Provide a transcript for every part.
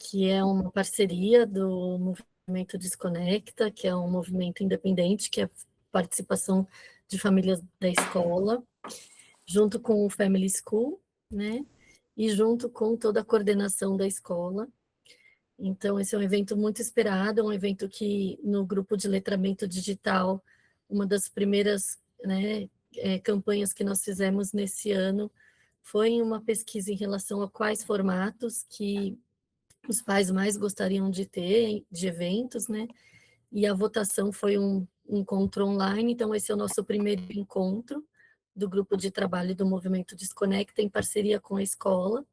que é uma parceria do Movimento Desconecta, que é um movimento independente, que é a participação de famílias da escola, junto com o Family School, né? E junto com toda a coordenação da escola. Então, esse é um evento muito esperado, um evento que, no grupo de letramento digital, uma das primeiras, né, campanhas que nós fizemos nesse ano foi uma pesquisa em relação a quais formatos que os pais mais gostariam de ter, de eventos, né? E a votação foi um encontro online, então esse é o nosso primeiro encontro do grupo de trabalho do Movimento Desconecta, em parceria com a escola.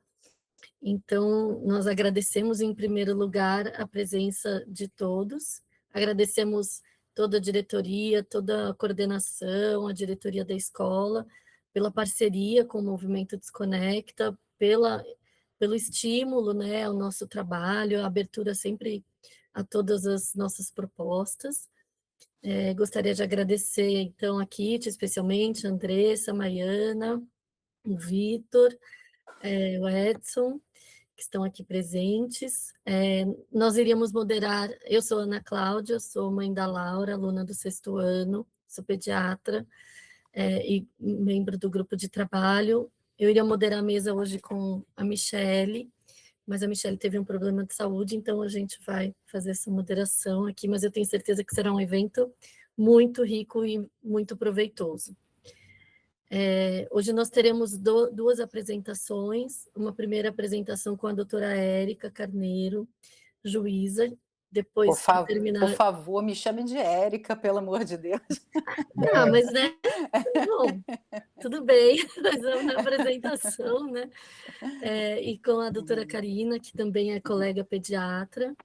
Então, nós agradecemos, em primeiro lugar, a presença de todos, agradecemos toda a diretoria, toda a coordenação, a diretoria da escola, pela parceria com o Movimento Desconecta, pelo estímulo, né, ao nosso trabalho, a abertura sempre a todas as nossas propostas. Gostaria de agradecer, então, a Kitty, especialmente, a Andressa, a Mariana, o Vitor, o Edson, que estão aqui presentes. Nós iríamos moderar, eu sou Ana Cláudia, sou mãe da Laura, aluna do 6º ano, sou pediatra, e membro do grupo de trabalho. Eu iria moderar a mesa hoje com a Michele, mas a Michele teve um problema de saúde, então a gente vai fazer essa moderação aqui, mas eu tenho certeza que será um evento muito rico e muito proveitoso. Hoje nós teremos duas apresentações, uma primeira apresentação com a doutora Érica Carneiro, juíza, depois que terminar... Por favor, me chame de Érica, pelo amor de Deus. Mas, né, bom, tudo bem, mas é uma apresentação, né, e com a doutora Karina, que também é colega pediatra,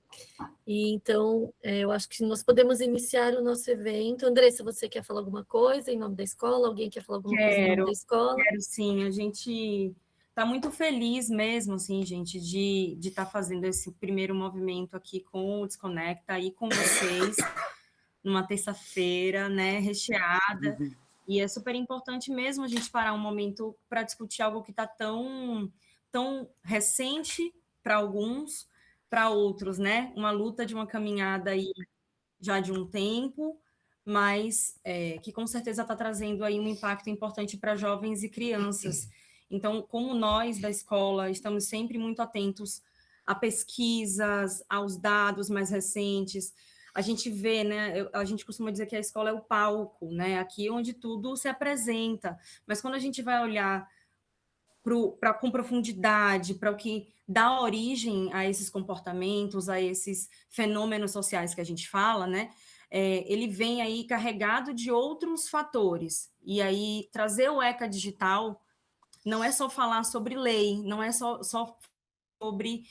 e então, eu acho que nós podemos iniciar o nosso evento. Andressa, você quer falar alguma coisa em nome da escola? Alguém quer falar alguma coisa em nome da escola? Quero sim, a gente está muito feliz mesmo, assim, gente, de estar fazendo esse primeiro movimento aqui com o Desconecta, aí com vocês, numa terça-feira, né, recheada, e é super importante mesmo a gente parar um momento para discutir algo que está tão recente para alguns, para outros, né, uma luta de uma caminhada aí já de um tempo, mas que com certeza está trazendo aí um impacto importante para jovens e crianças. Então, como nós da escola estamos sempre muito atentos a pesquisas, aos dados mais recentes, a gente vê, né, a gente costuma dizer que a escola é o palco, né, aqui onde tudo se apresenta, mas quando a gente vai olhar com profundidade, para o que dá origem a esses comportamentos, a esses fenômenos sociais que a gente fala, né? Ele vem aí carregado de outros fatores. E aí, trazer o ECA digital não é só falar sobre lei, não é só sobre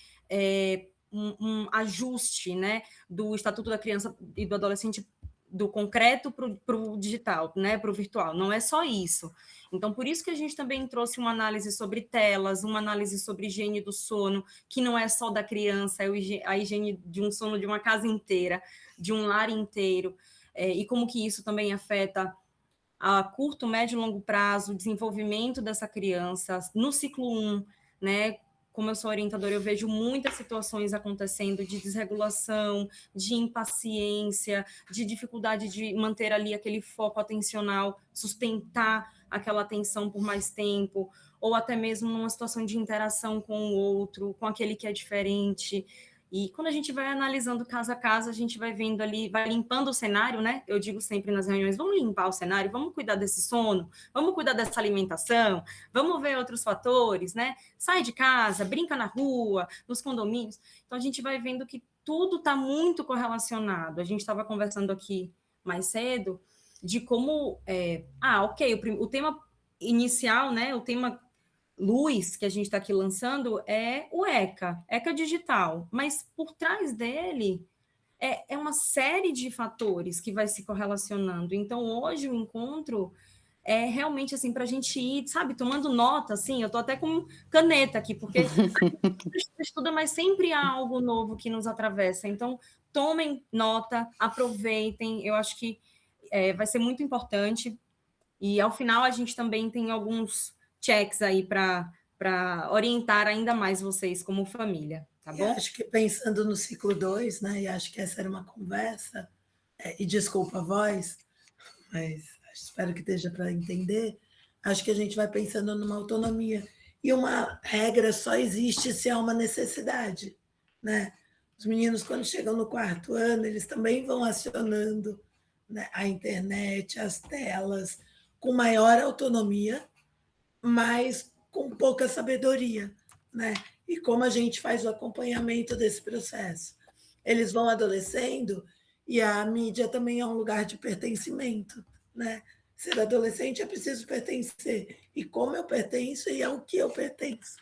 um ajuste, né, do Estatuto da Criança e do Adolescente do concreto para o digital, né, para o virtual. Não é só isso. Então, por isso que a gente também trouxe uma análise sobre telas, uma análise sobre higiene do sono, que não é só da criança, é a higiene de um sono de uma casa inteira, de um lar inteiro, e como que isso também afeta a curto, médio e longo prazo, o desenvolvimento dessa criança no ciclo 1, né? Como eu sou orientadora, eu vejo muitas situações acontecendo de desregulação, de impaciência, de dificuldade de manter ali aquele foco atencional, sustentar aquela atenção por mais tempo, ou até mesmo numa situação de interação com o outro, com aquele que é diferente. E quando a gente vai analisando caso a caso, a gente vai vendo ali, vai limpando o cenário, né? Eu digo sempre nas reuniões, vamos limpar o cenário, vamos cuidar desse sono, vamos cuidar dessa alimentação, vamos ver outros fatores, né? Sai de casa, brinca na rua, nos condomínios. Então, a gente vai vendo que tudo está muito correlacionado. A gente estava conversando aqui mais cedo de como... o tema inicial, né? O tema luz que a gente está aqui lançando é o ECA digital, mas por trás dele é uma série de fatores que vai se correlacionando. Então, hoje o encontro é realmente assim para a gente ir, sabe, tomando nota, assim, eu estou até com caneta aqui, porque a gente estuda, mas sempre há algo novo que nos atravessa. Então, tomem nota, aproveitem, eu acho que vai ser muito importante. E ao final a gente também tem alguns checks aí para orientar ainda mais vocês como família, tá? tá bom? Acho que pensando no ciclo 2, né, e acho que essa era uma conversa, e desculpa a voz, mas espero que esteja para entender, acho que a gente vai pensando numa autonomia. E uma regra só existe se há uma necessidade, né? Os meninos, quando chegam no 4º ano, eles também vão acionando, né, a internet, as telas, com maior autonomia, mas com pouca sabedoria, né? E como a gente faz o acompanhamento desse processo? Eles vão adolescendo e a mídia também é um lugar de pertencimento, né? Ser adolescente é preciso pertencer. E como eu pertenço e ao que eu pertenço,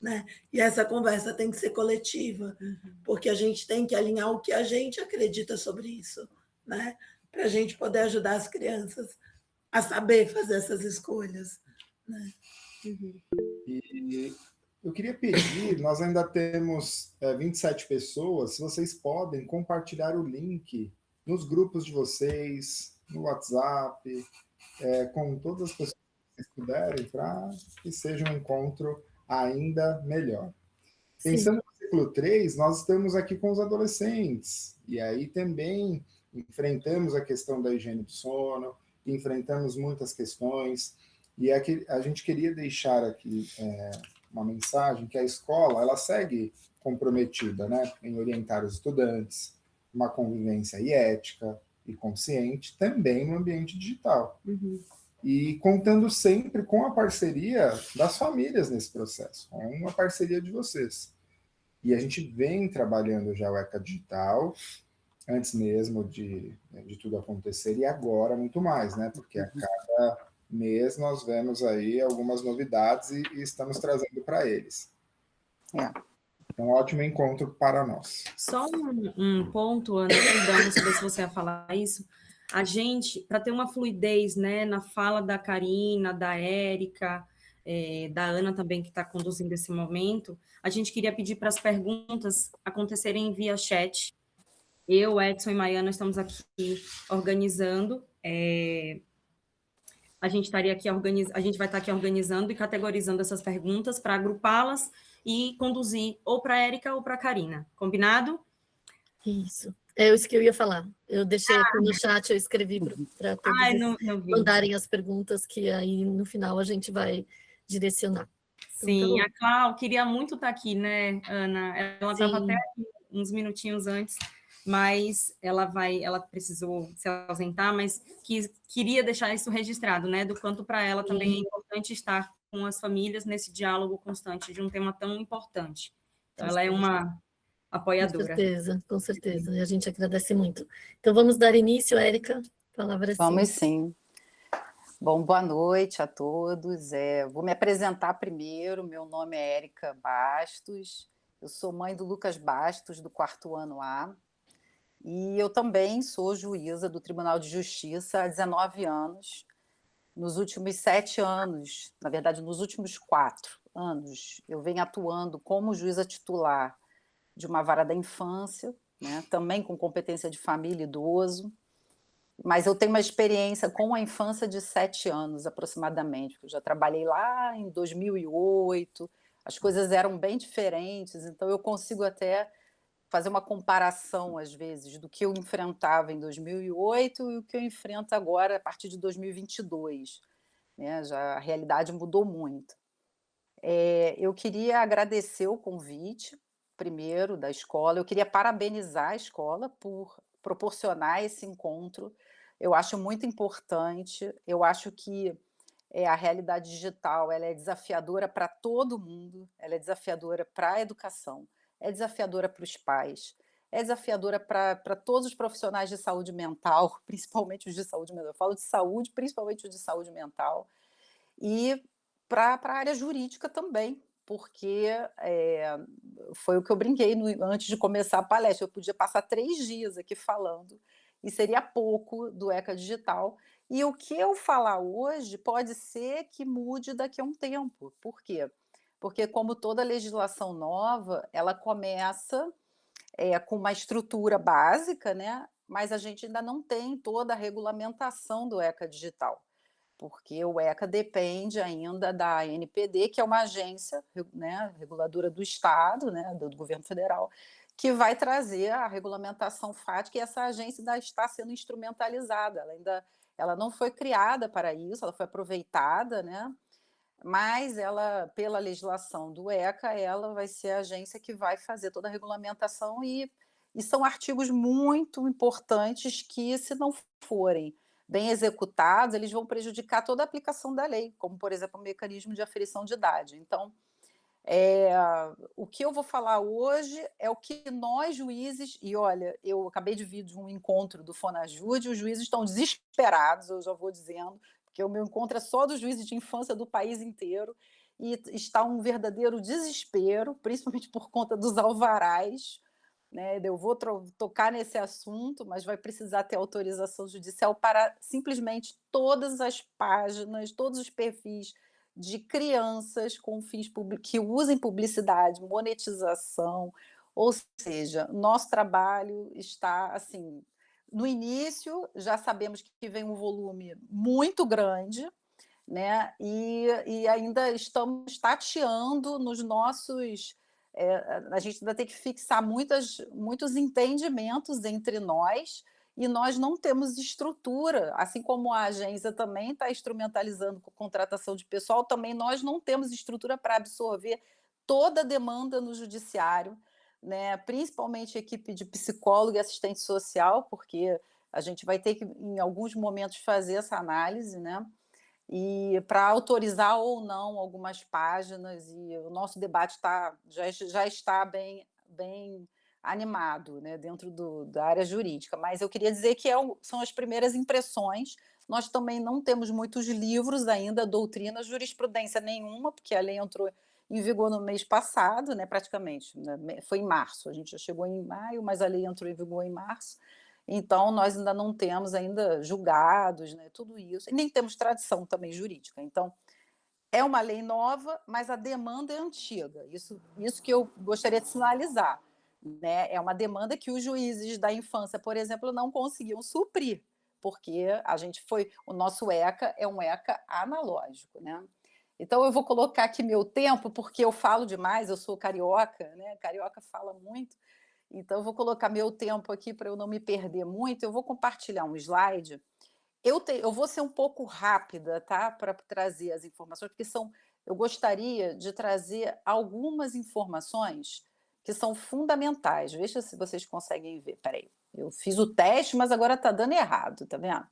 né? E essa conversa tem que ser coletiva, porque a gente tem que alinhar o que a gente acredita sobre isso, né? Para a gente poder ajudar as crianças a saber fazer essas escolhas, né? E eu queria pedir, nós ainda temos 27 pessoas, se vocês podem compartilhar o link nos grupos de vocês, no WhatsApp, com todas as pessoas que vocês puderem, para que seja um encontro ainda melhor. Pensando no ciclo 3, nós estamos aqui com os adolescentes, e aí também enfrentamos a questão da higiene do sono, enfrentamos muitas questões, e aqui, a gente queria deixar aqui uma mensagem que a escola ela segue comprometida, né, em orientar os estudantes, uma convivência ética e consciente, também no ambiente digital. E contando sempre com a parceria das famílias nesse processo, com uma parceria de vocês. E a gente vem trabalhando já o ECA Digital, antes mesmo de tudo acontecer, e agora muito mais, né? Porque a cada mês nós vemos aí algumas novidades e estamos trazendo para eles. É um ótimo encontro para nós. Só um ponto, Ana, perdão, não sei se você ia falar isso. A gente, para ter uma fluidez, né, na fala da Karina, da Érica, da Ana também, que está conduzindo esse momento, a gente queria pedir para as perguntas acontecerem via chat. Eu, Edson e Maiana estamos aqui organizando. A gente vai estar aqui organizando e categorizando essas perguntas para agrupá-las e conduzir ou para a Érica ou para a Karina. Combinado? Isso. É isso que eu ia falar. Eu deixei aqui no chat, eu escrevi para todos mandarem as perguntas, que aí no final a gente vai direcionar. Sim, então, a Clau queria muito estar aqui, né, Ana? Ela estava até aqui uns minutinhos antes, mas ela precisou se ausentar, mas queria deixar isso registrado, né? Do quanto para ela também é importante estar com as famílias nesse diálogo constante de um tema tão importante. Então, ela é uma apoiadora. Com certeza. E a gente agradece muito. Então, vamos dar início, Érica. A palavra é sua. Vamos sim. Bom, boa noite a todos. Vou me apresentar primeiro. Meu nome é Érica Bastos. Eu sou mãe do Lucas Bastos, do 4º ano A. E eu também sou juíza do Tribunal de Justiça há 19 anos. Nos últimos 7 anos, na verdade, nos últimos 4 anos, eu venho atuando como juíza titular de uma vara da infância, né, também com competência de família e idoso, mas eu tenho uma experiência com a infância de 7 anos, aproximadamente, porque eu já trabalhei lá em 2008, as coisas eram bem diferentes, então eu consigo até fazer uma comparação, às vezes, do que eu enfrentava em 2008 e o que eu enfrento agora, a partir de 2022. Né? A realidade mudou muito. Eu queria agradecer o convite, primeiro, da escola. Eu queria parabenizar a escola por proporcionar esse encontro. Eu acho muito importante. Eu acho que a realidade digital ela é desafiadora para todo mundo, ela é desafiadora para a educação, é desafiadora para os pais, é desafiadora para todos os profissionais de saúde mental, principalmente os de saúde mental. Eu falo de saúde, principalmente os de saúde mental, e para a área jurídica também, porque foi o que eu brinquei antes de começar a palestra. Eu podia passar 3 dias aqui falando, e seria pouco do ECA Digital. E o que eu falar hoje pode ser que mude daqui a um tempo. Por quê? Porque, como toda legislação nova, ela começa com uma estrutura básica, né? Mas a gente ainda não tem toda a regulamentação do ECA Digital. porque o ECA depende ainda da ANPD, que é uma agência, né, reguladora do Estado, né, do governo federal, que vai trazer a regulamentação FATCA, e essa agência ainda está sendo instrumentalizada, ela não foi criada para isso, ela foi aproveitada, né, mas ela, pela legislação do ECA, ela vai ser a agência que vai fazer toda a regulamentação, e são artigos muito importantes que, se não forem bem executados, eles vão prejudicar toda a aplicação da lei, como, por exemplo, o mecanismo de aferição de idade. Então, o que eu vou falar hoje é o que nós, juízes, e olha, eu acabei de vir de um encontro do Fonajude, os juízes estão desesperados, eu já vou dizendo, porque o meu encontro é só dos juízes de infância do país inteiro, e está um verdadeiro desespero, principalmente por conta dos alvarás, né? Eu vou tocar nesse assunto, mas vai precisar ter autorização judicial para simplesmente todas as páginas, todos os perfis de crianças com fins que usem publicidade, monetização, ou seja, nosso trabalho está assim, no início já sabemos que vem um volume muito grande, né? E ainda estamos tateando nos nossos. A gente ainda tem que fixar muitos entendimentos entre nós, e nós não temos estrutura, assim como a agência também está instrumentalizando com contratação de pessoal, também nós não temos estrutura para absorver toda a demanda no judiciário, né? Principalmente equipe de psicólogo e assistente social, porque a gente vai ter que, em alguns momentos, fazer essa análise, né? E para autorizar ou não algumas páginas, e o nosso debate já está bem animado, né, dentro da área jurídica, mas eu queria dizer que são as primeiras impressões. Nós também não temos muitos livros ainda, doutrina, jurisprudência nenhuma, porque a lei entrou em vigor no mês passado, né, praticamente, né, foi em março, a gente já chegou em maio, mas a lei entrou em vigor em março. Então, nós ainda não temos ainda julgados, né, tudo isso, e nem temos tradição também jurídica. Então, é uma lei nova, mas a demanda é antiga. Isso que eu gostaria de sinalizar, né? É uma demanda que os juízes da infância, por exemplo, não conseguiam suprir, porque o nosso ECA é um ECA analógico, né? Então, eu vou colocar aqui meu tempo, porque eu falo demais, eu sou carioca, né? Carioca fala muito. Então, eu vou colocar meu tempo aqui para eu não me perder muito. Eu vou compartilhar um slide. Eu vou ser um pouco rápida, tá? Para trazer as informações, porque eu gostaria de trazer algumas informações que são fundamentais. Veja se vocês conseguem ver. Peraí, eu fiz o teste, mas agora está dando errado, tá vendo?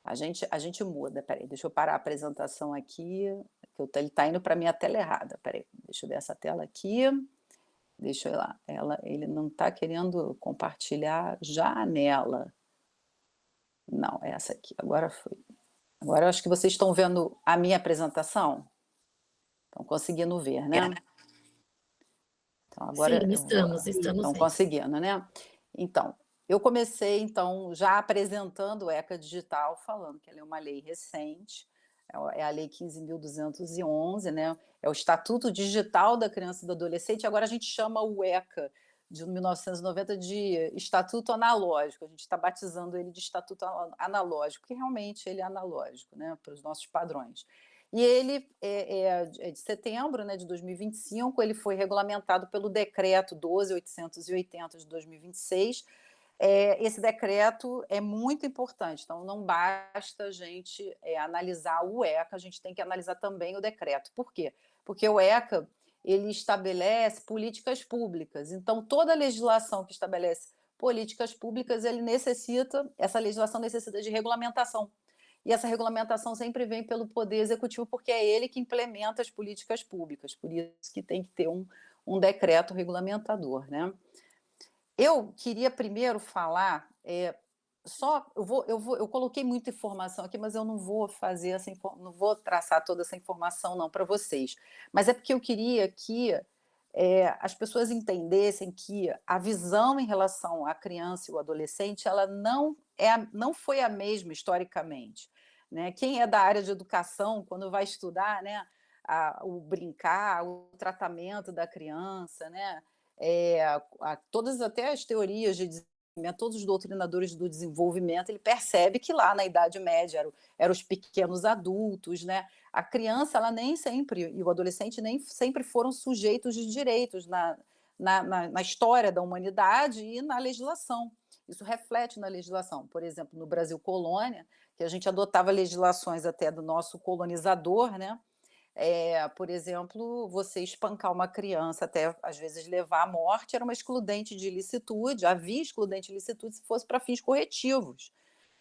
A gente muda. Peraí, deixa eu parar a apresentação aqui, que ele está indo para a minha tela errada. Peraí, deixa eu ver essa tela aqui. Deixa eu ir lá. Ele não está querendo compartilhar janela. Não, é essa aqui. Agora foi. Agora eu acho que vocês estão vendo a minha apresentação. Estão conseguindo ver, né? Então, agora Sim, estamos estão vendo. conseguindo, né? Então, eu comecei já apresentando o ECA Digital, falando que ela é uma lei recente. É a Lei 15.211, né? É o Estatuto Digital da Criança e do Adolescente. Agora a gente chama o ECA de 1990 de Estatuto Analógico. A gente está batizando ele de Estatuto Analógico, porque realmente ele é analógico, né? Para os nossos padrões. E ele é de setembro, né, de 2025, ele foi regulamentado pelo Decreto 12.880 de 2026. Esse decreto é muito importante, então não basta a gente analisar o ECA, a gente tem que analisar também o decreto. Por quê? Porque o ECA ele estabelece políticas públicas, então toda legislação que estabelece políticas públicas, essa legislação necessita de regulamentação. E essa regulamentação sempre vem pelo Poder Executivo, porque é ele que implementa as políticas públicas, por isso que tem que ter um decreto regulamentador, né? Eu queria primeiro falar, eu coloquei muita informação aqui, mas eu não vou não vou traçar toda essa informação não para vocês, mas é porque eu queria que as pessoas entendessem que a visão em relação à criança e ao adolescente, ela não foi a mesma historicamente, né? Quem é da área de educação, quando vai estudar, né, o brincar, o tratamento da criança, né? Todas até as teorias de todos os doutrinadores do desenvolvimento, ele percebe que lá na Idade Média eram os pequenos adultos, né? A criança, ela nem sempre, e o adolescente nem sempre foram sujeitos de direitos na história da humanidade e na legislação. Isso reflete na legislação. Por exemplo, no Brasil colônia, que a gente adotava legislações até do nosso colonizador, né? Por exemplo, você espancar uma criança até, às vezes, levar à morte, era uma excludente de ilicitude, havia excludente de ilicitude se fosse para fins corretivos,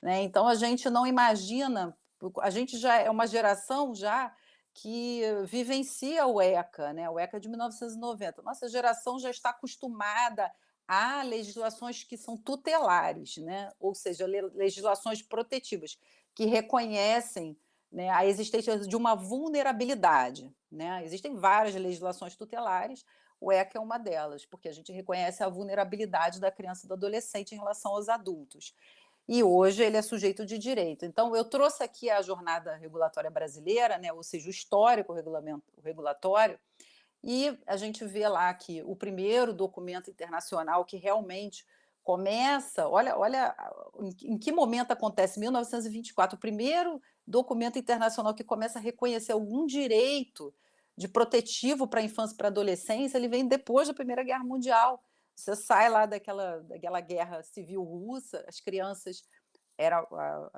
né? Então, a gente não imagina, a gente já é uma geração já que vivencia o ECA, né? O ECA de 1990. Nossa geração já está acostumada a legislações que são tutelares, né? Ou seja, legislações protetivas, que reconhecem, né, a existência de uma vulnerabilidade, né? Existem várias legislações tutelares, o ECA é uma delas, porque a gente reconhece a vulnerabilidade da criança e do adolescente em relação aos adultos. E hoje ele é sujeito de direito. Então, eu trouxe aqui a jornada regulatória brasileira, né, ou seja, o histórico regulatório, e a gente vê lá que o primeiro documento internacional que realmente começa, olha em que momento acontece, 1924, o primeiro documento internacional que começa a reconhecer algum direito de protetivo para a infância e para a adolescência, ele vem depois da Primeira Guerra Mundial. Você sai lá daquela guerra civil russa, as crianças,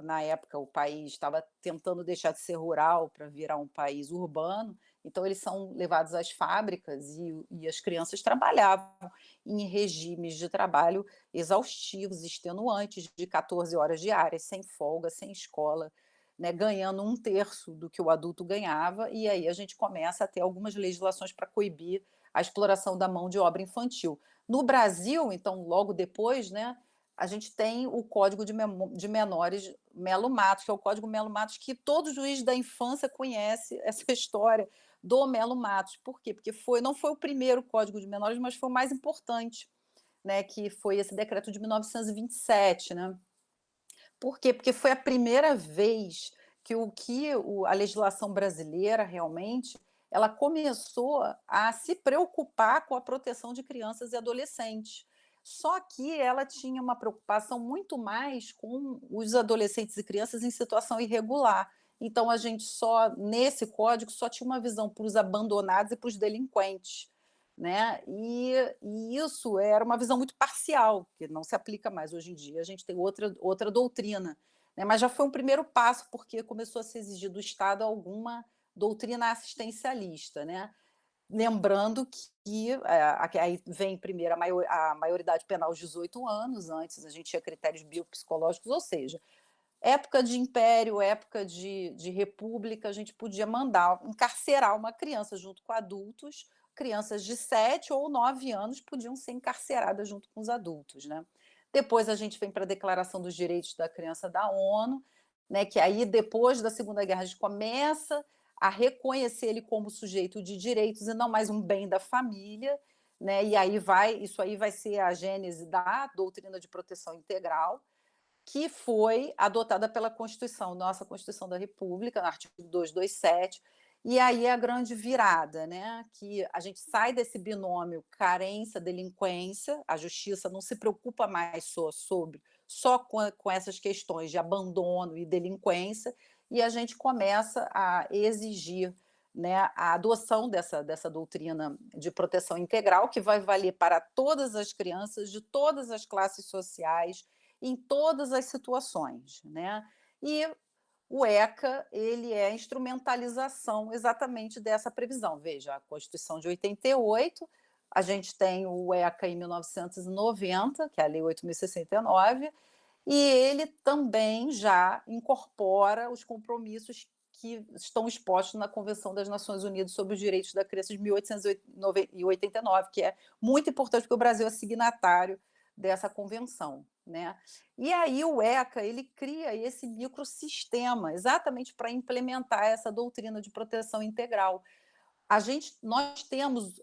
na época o país estava tentando deixar de ser rural para virar um país urbano, então eles são levados às fábricas e as crianças trabalhavam em regimes de trabalho exaustivos, extenuantes, de 14 horas diárias, sem folga, sem escola, né, ganhando 1/3 do que o adulto ganhava, e aí a gente começa a ter algumas legislações para coibir a exploração da mão de obra infantil. No Brasil, então, logo depois, né, a gente tem o Código de Menores Melo Matos, que é o Código Melo Matos, que todo juiz da infância conhece essa história do Melo Matos. Por quê? Porque não foi o primeiro Código de Menores, mas foi o mais importante, né, que foi esse decreto de 1927, né? Por quê? Porque foi a primeira vez que a legislação brasileira realmente ela começou a se preocupar com a proteção de crianças e adolescentes. Só que ela tinha uma preocupação muito mais com os adolescentes e crianças em situação irregular. Então, a gente nesse código, só tinha uma visão para os abandonados e para os delinquentes, né? E isso era uma visão muito parcial, que não se aplica mais hoje em dia. A gente tem outra doutrina, né? Mas já foi um primeiro passo, porque começou a se exigir do Estado alguma doutrina assistencialista, né? Lembrando que aí vem primeiro a maioridade penal aos 18 anos, antes a gente tinha critérios biopsicológicos, ou seja, época de império, época de república, a gente podia encarcerar uma criança junto com adultos, crianças de 7 ou 9 anos podiam ser encarceradas junto com os adultos, né? Depois a gente vem para a Declaração dos Direitos da Criança da ONU, né, que aí depois da Segunda Guerra a gente começa a reconhecer ele como sujeito de direitos e não mais um bem da família, né? E aí isso aí vai ser a gênese da doutrina de proteção integral, que foi adotada pela Constituição, nossa Constituição da República, no artigo 227, e aí a grande virada, né? Que a gente sai desse binômio carência-delinquência, a justiça não se preocupa mais só com essas questões de abandono e delinquência, e a gente começa a exigir, né, a adoção dessa doutrina de proteção integral, que vai valer para todas as crianças de todas as classes sociais, em todas as situações, né? E o ECA, ele é a instrumentalização exatamente dessa previsão. Veja, a Constituição de 88, a gente tem o ECA em 1990, que é a Lei 8.069, e ele também já incorpora os compromissos que estão expostos na Convenção das Nações Unidas sobre os Direitos da Criança de 1889, que é muito importante porque o Brasil é signatário dessa convenção, né? E aí o ECA ele cria esse microsistema exatamente para implementar essa doutrina de proteção integral. Nós temos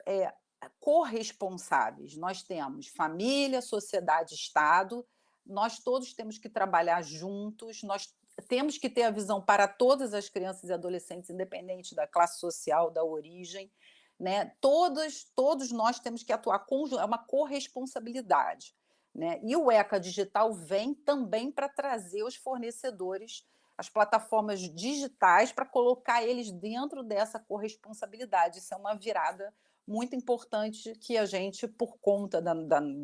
corresponsáveis, nós temos família, sociedade, Estado, nós todos temos que trabalhar juntos, nós temos que ter a visão para todas as crianças e adolescentes, independente da classe social, da origem, né? Todos nós temos que atuar é uma corresponsabilidade, né? E o ECA Digital vem também para trazer os fornecedores, as plataformas digitais, para colocar eles dentro dessa corresponsabilidade. Isso é uma virada muito importante que a gente, por conta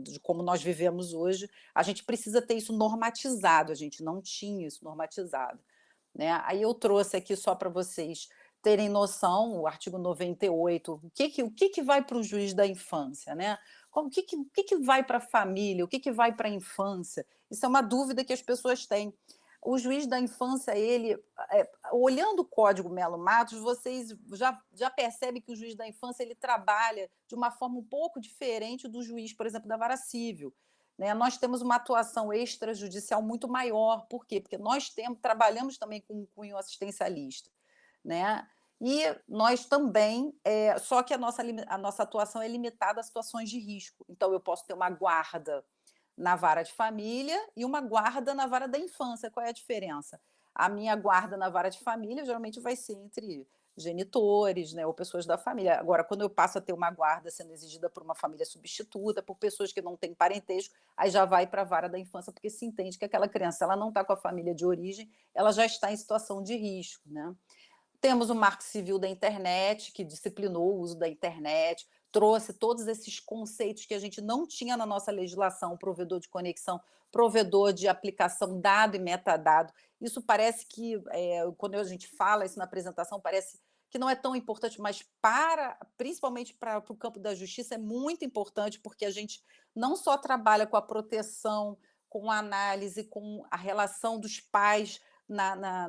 de como nós vivemos hoje, a gente precisa ter isso normatizado, a gente não tinha isso normatizado, né? Aí eu trouxe aqui só para vocês terem noção, o artigo 98, o que vai para o juiz da infância, né? O que vai para a família, o que vai para a infância? Isso é uma dúvida que as pessoas têm. O juiz da infância, olhando o Código Melo Matos, vocês já percebem que o juiz da infância ele trabalha de uma forma um pouco diferente do juiz, por exemplo, da vara civil, né? Nós temos uma atuação extrajudicial muito maior. Por quê? Porque nós trabalhamos também com um cunho assistencialista, né? E nós também, só que a nossa atuação é limitada a situações de risco. Então, eu posso ter uma guarda na vara de família e uma guarda na vara da infância. Qual é a diferença? A minha guarda na vara de família geralmente vai ser entre genitores, né, ou pessoas da família. Agora, quando eu passo a ter uma guarda sendo exigida por uma família substituta, por pessoas que não têm parentesco, aí já vai para a vara da infância, porque se entende que aquela criança ela não está com a família de origem, ela já está em situação de risco, né? Temos o Marco Civil da Internet, que disciplinou o uso da internet, trouxe todos esses conceitos que a gente não tinha na nossa legislação, provedor de conexão, provedor de aplicação, dado e metadado. Isso parece que, quando a gente fala isso na apresentação, parece que não é tão importante, mas principalmente para o campo da justiça, é muito importante, porque a gente não só trabalha com a proteção, com a análise, com a relação dos pais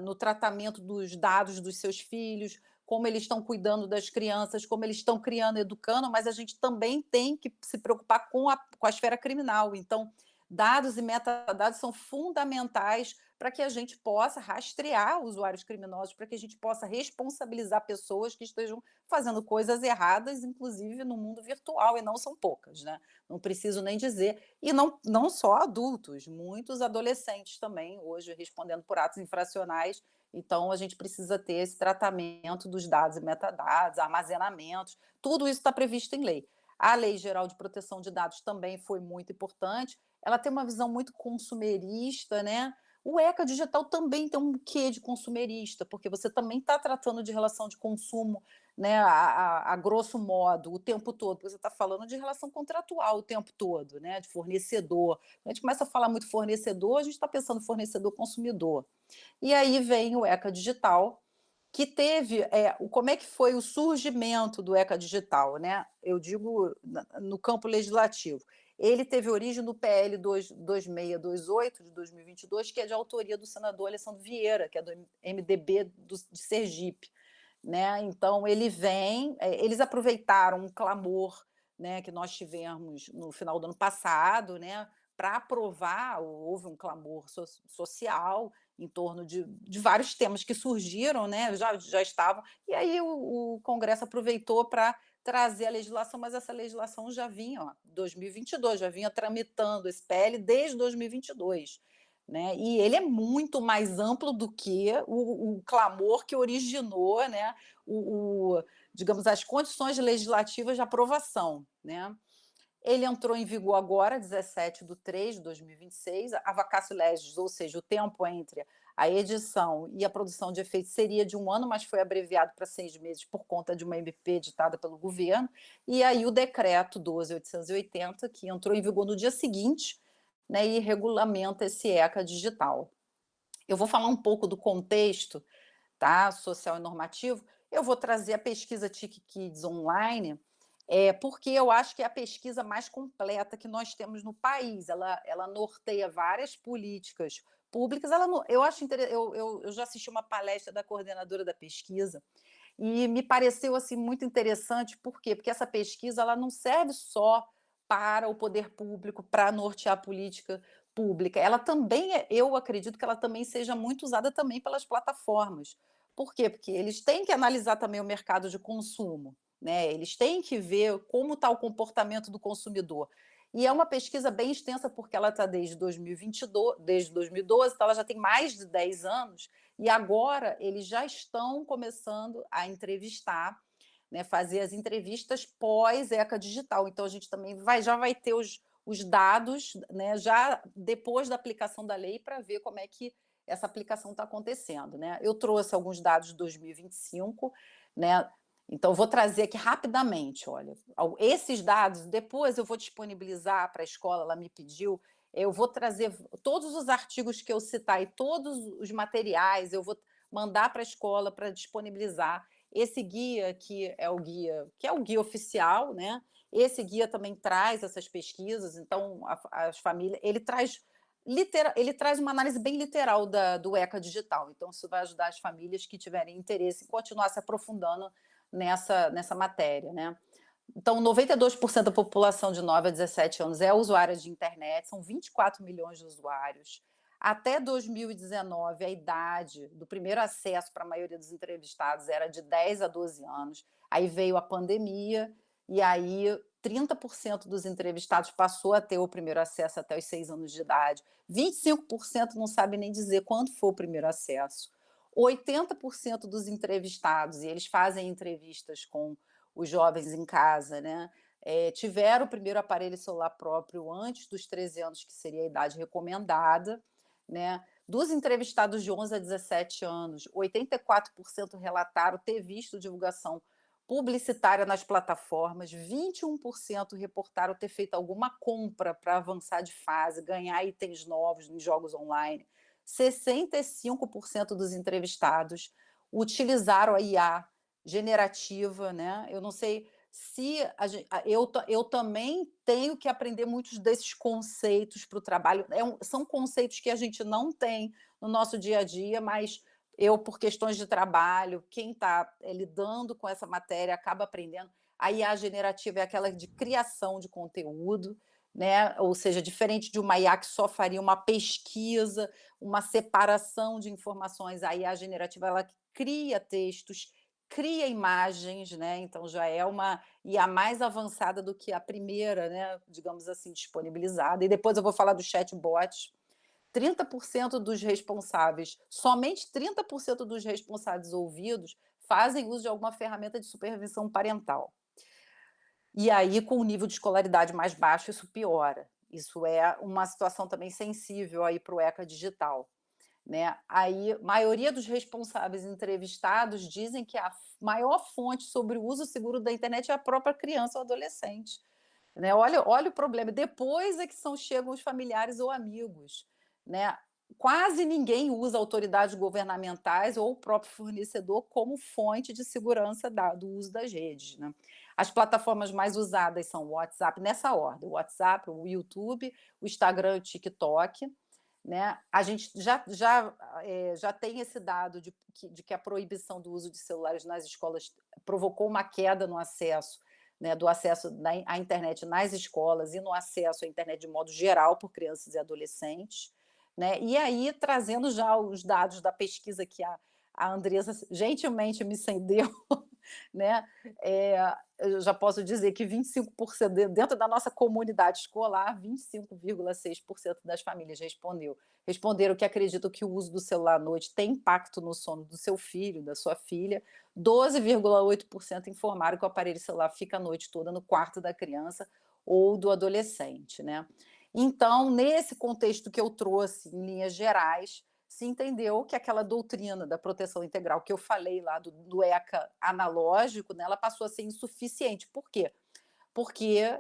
no tratamento dos dados dos seus filhos, como eles estão cuidando das crianças, como eles estão criando, educando, mas a gente também tem que se preocupar com a esfera criminal. Então, dados e metadados são fundamentais para que a gente possa rastrear usuários criminosos, para que a gente possa responsabilizar pessoas que estejam fazendo coisas erradas, inclusive no mundo virtual, e não são poucas, né? Não preciso nem dizer. E não só adultos, muitos adolescentes também, hoje respondendo por atos infracionais. Então, a gente precisa ter esse tratamento dos dados e metadados, armazenamentos, tudo isso está previsto em lei. A Lei Geral de Proteção de Dados também foi muito importante. Ela tem uma visão muito consumerista, né? O ECA Digital também tem um quê de consumerista, porque você também está tratando de relação de consumo, né, a grosso modo, o tempo todo, porque você está falando de relação contratual o tempo todo, né, de fornecedor. Quando a gente começa a falar muito fornecedor, a gente está pensando fornecedor-consumidor. E aí vem o ECA Digital, que teve, como é que foi o surgimento do ECA Digital, né? Eu digo no campo legislativo. Ele teve origem no PL 2628 de 2022, que é de autoria do senador Alessandro Vieira, que é do MDB de Sergipe, né? Então eles aproveitaram um clamor, né, que nós tivemos no final do ano passado, né, para aprovar. Houve um clamor social em torno de vários temas que surgiram, né, já estavam, e aí o Congresso aproveitou para trazer a legislação, mas essa legislação já vinha, 2022, já vinha tramitando esse PL desde 2022. Né? E ele é muito mais amplo do que o clamor que originou, né, digamos, as condições legislativas de aprovação. Né? Ele entrou em vigor agora, 17/3/2026, a vacatio legis, ou seja, o tempo entre a edição e a produção de efeitos seria de 1 ano, mas foi abreviado para 6 meses por conta de uma MP editada pelo governo, e aí o decreto 12.880, que entrou em vigor no dia seguinte, né, e regulamenta esse ECA digital. Eu vou falar um pouco do contexto, tá, social e normativo. Eu vou trazer a pesquisa TIC Kids online, porque eu acho que é a pesquisa mais completa que nós temos no país. Ela norteia várias políticas públicas. Eu já assisti uma palestra da coordenadora da pesquisa e me pareceu assim muito interessante. Por quê? Porque essa pesquisa ela não serve só para o poder público, para nortear a política pública. Ela também, eu acredito que ela também seja muito usada também pelas plataformas. Por quê? Porque eles têm que analisar também o mercado de consumo, né? Eles têm que ver como está o comportamento do consumidor. E é uma pesquisa bem extensa, porque ela está desde 2022, desde 2012, então ela já tem mais de 10 anos, e agora eles já estão começando a entrevistar, né, fazer as entrevistas pós-ECA Digital. Então, a gente também já vai ter os dados, né, já depois da aplicação da lei, para ver como é que essa aplicação está acontecendo, né? Eu trouxe alguns dados de 2025, né? Então, vou trazer aqui rapidamente, olha, esses dados, depois eu vou disponibilizar para a escola, ela me pediu, eu vou trazer todos os artigos que eu citar e todos os materiais, eu vou mandar para a escola para disponibilizar. Esse guia que é o guia oficial, né? Esse guia também traz essas pesquisas, então as famílias, ele traz uma análise bem literal do ECA digital, então isso vai ajudar as famílias que tiverem interesse em continuar se aprofundando nessa matéria, né? Então, 92% da população de 9 a 17 anos é usuária de internet, são 24 milhões de usuários. Até 2019, a idade do primeiro acesso para a maioria dos entrevistados era de 10 a 12 anos. Aí veio a pandemia, e aí 30% dos entrevistados passou a ter o primeiro acesso até os 6 anos de idade. 25% não sabe nem dizer quando foi o primeiro acesso. 80% dos entrevistados, e eles fazem entrevistas com os jovens em casa, né? Tiveram o primeiro aparelho celular próprio antes dos 13 anos, que seria a idade recomendada, né? Dos entrevistados de 11 a 17 anos, 84% relataram ter visto divulgação publicitária nas plataformas, 21% reportaram ter feito alguma compra para avançar de fase, ganhar itens novos em jogos online, 65% dos entrevistados utilizaram a IA generativa, né? Eu não sei se eu também tenho que aprender muitos desses conceitos para o trabalho. São conceitos que a gente não tem no nosso dia a dia, mas eu, por questões de trabalho, quem está lidando com essa matéria acaba aprendendo. A IA generativa é aquela de criação de conteúdo, né? Ou seja, diferente de uma IA que só faria uma pesquisa, uma separação de informações, a IA generativa ela cria textos, cria imagens, né? Então já é uma IA mais avançada do que a primeira, né? Digamos assim, disponibilizada. E depois eu vou falar do chatbot. 30% dos responsáveis, somente 30% dos responsáveis ouvidos fazem uso de alguma ferramenta de supervisão parental. E aí, com o nível de escolaridade mais baixo, isso piora. Isso é uma situação também sensível aí para o ECA digital, né? Aí, a maioria dos responsáveis entrevistados dizem que a maior fonte sobre o uso seguro da internet é a própria criança ou adolescente, né? Olha o problema. Depois é que chegam os familiares ou amigos, né? Quase ninguém usa autoridades governamentais ou o próprio fornecedor como fonte de segurança do uso das redes, né? As plataformas mais usadas são o WhatsApp, nessa ordem: o WhatsApp, o YouTube, o Instagram e o TikTok, né? A gente já tem esse dado de que a proibição do uso de celulares nas escolas provocou uma queda no acesso, né, do acesso à internet nas escolas e no acesso à internet de modo geral por crianças e adolescentes, né? E aí, trazendo já os dados da pesquisa que a Andressa gentilmente me cedeu, né? Eu já posso dizer que 25% dentro da nossa comunidade escolar, 25,6% das famílias responderam que acreditam que o uso do celular à noite tem impacto no sono do seu filho, da sua filha. 12,8% informaram que o aparelho celular fica a noite toda no quarto da criança ou do adolescente, né? Então, nesse contexto que eu trouxe, em linhas gerais, se entendeu que aquela doutrina da proteção integral que eu falei lá do ECA analógico, né, ela passou a ser insuficiente. Por quê? Porque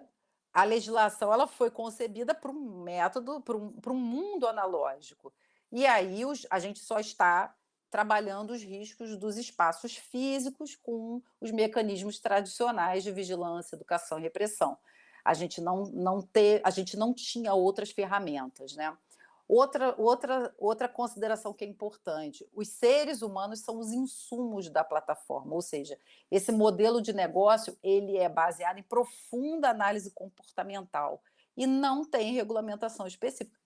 a legislação ela foi concebida para um método, para um mundo analógico. E aí a gente só está trabalhando os riscos dos espaços físicos com os mecanismos tradicionais de vigilância, educação e repressão. A gente não tinha outras ferramentas, né? Outra consideração que é importante: os seres humanos são os insumos da plataforma, ou seja, esse modelo de negócio ele é baseado em profunda análise comportamental e não tem regulamentação específica.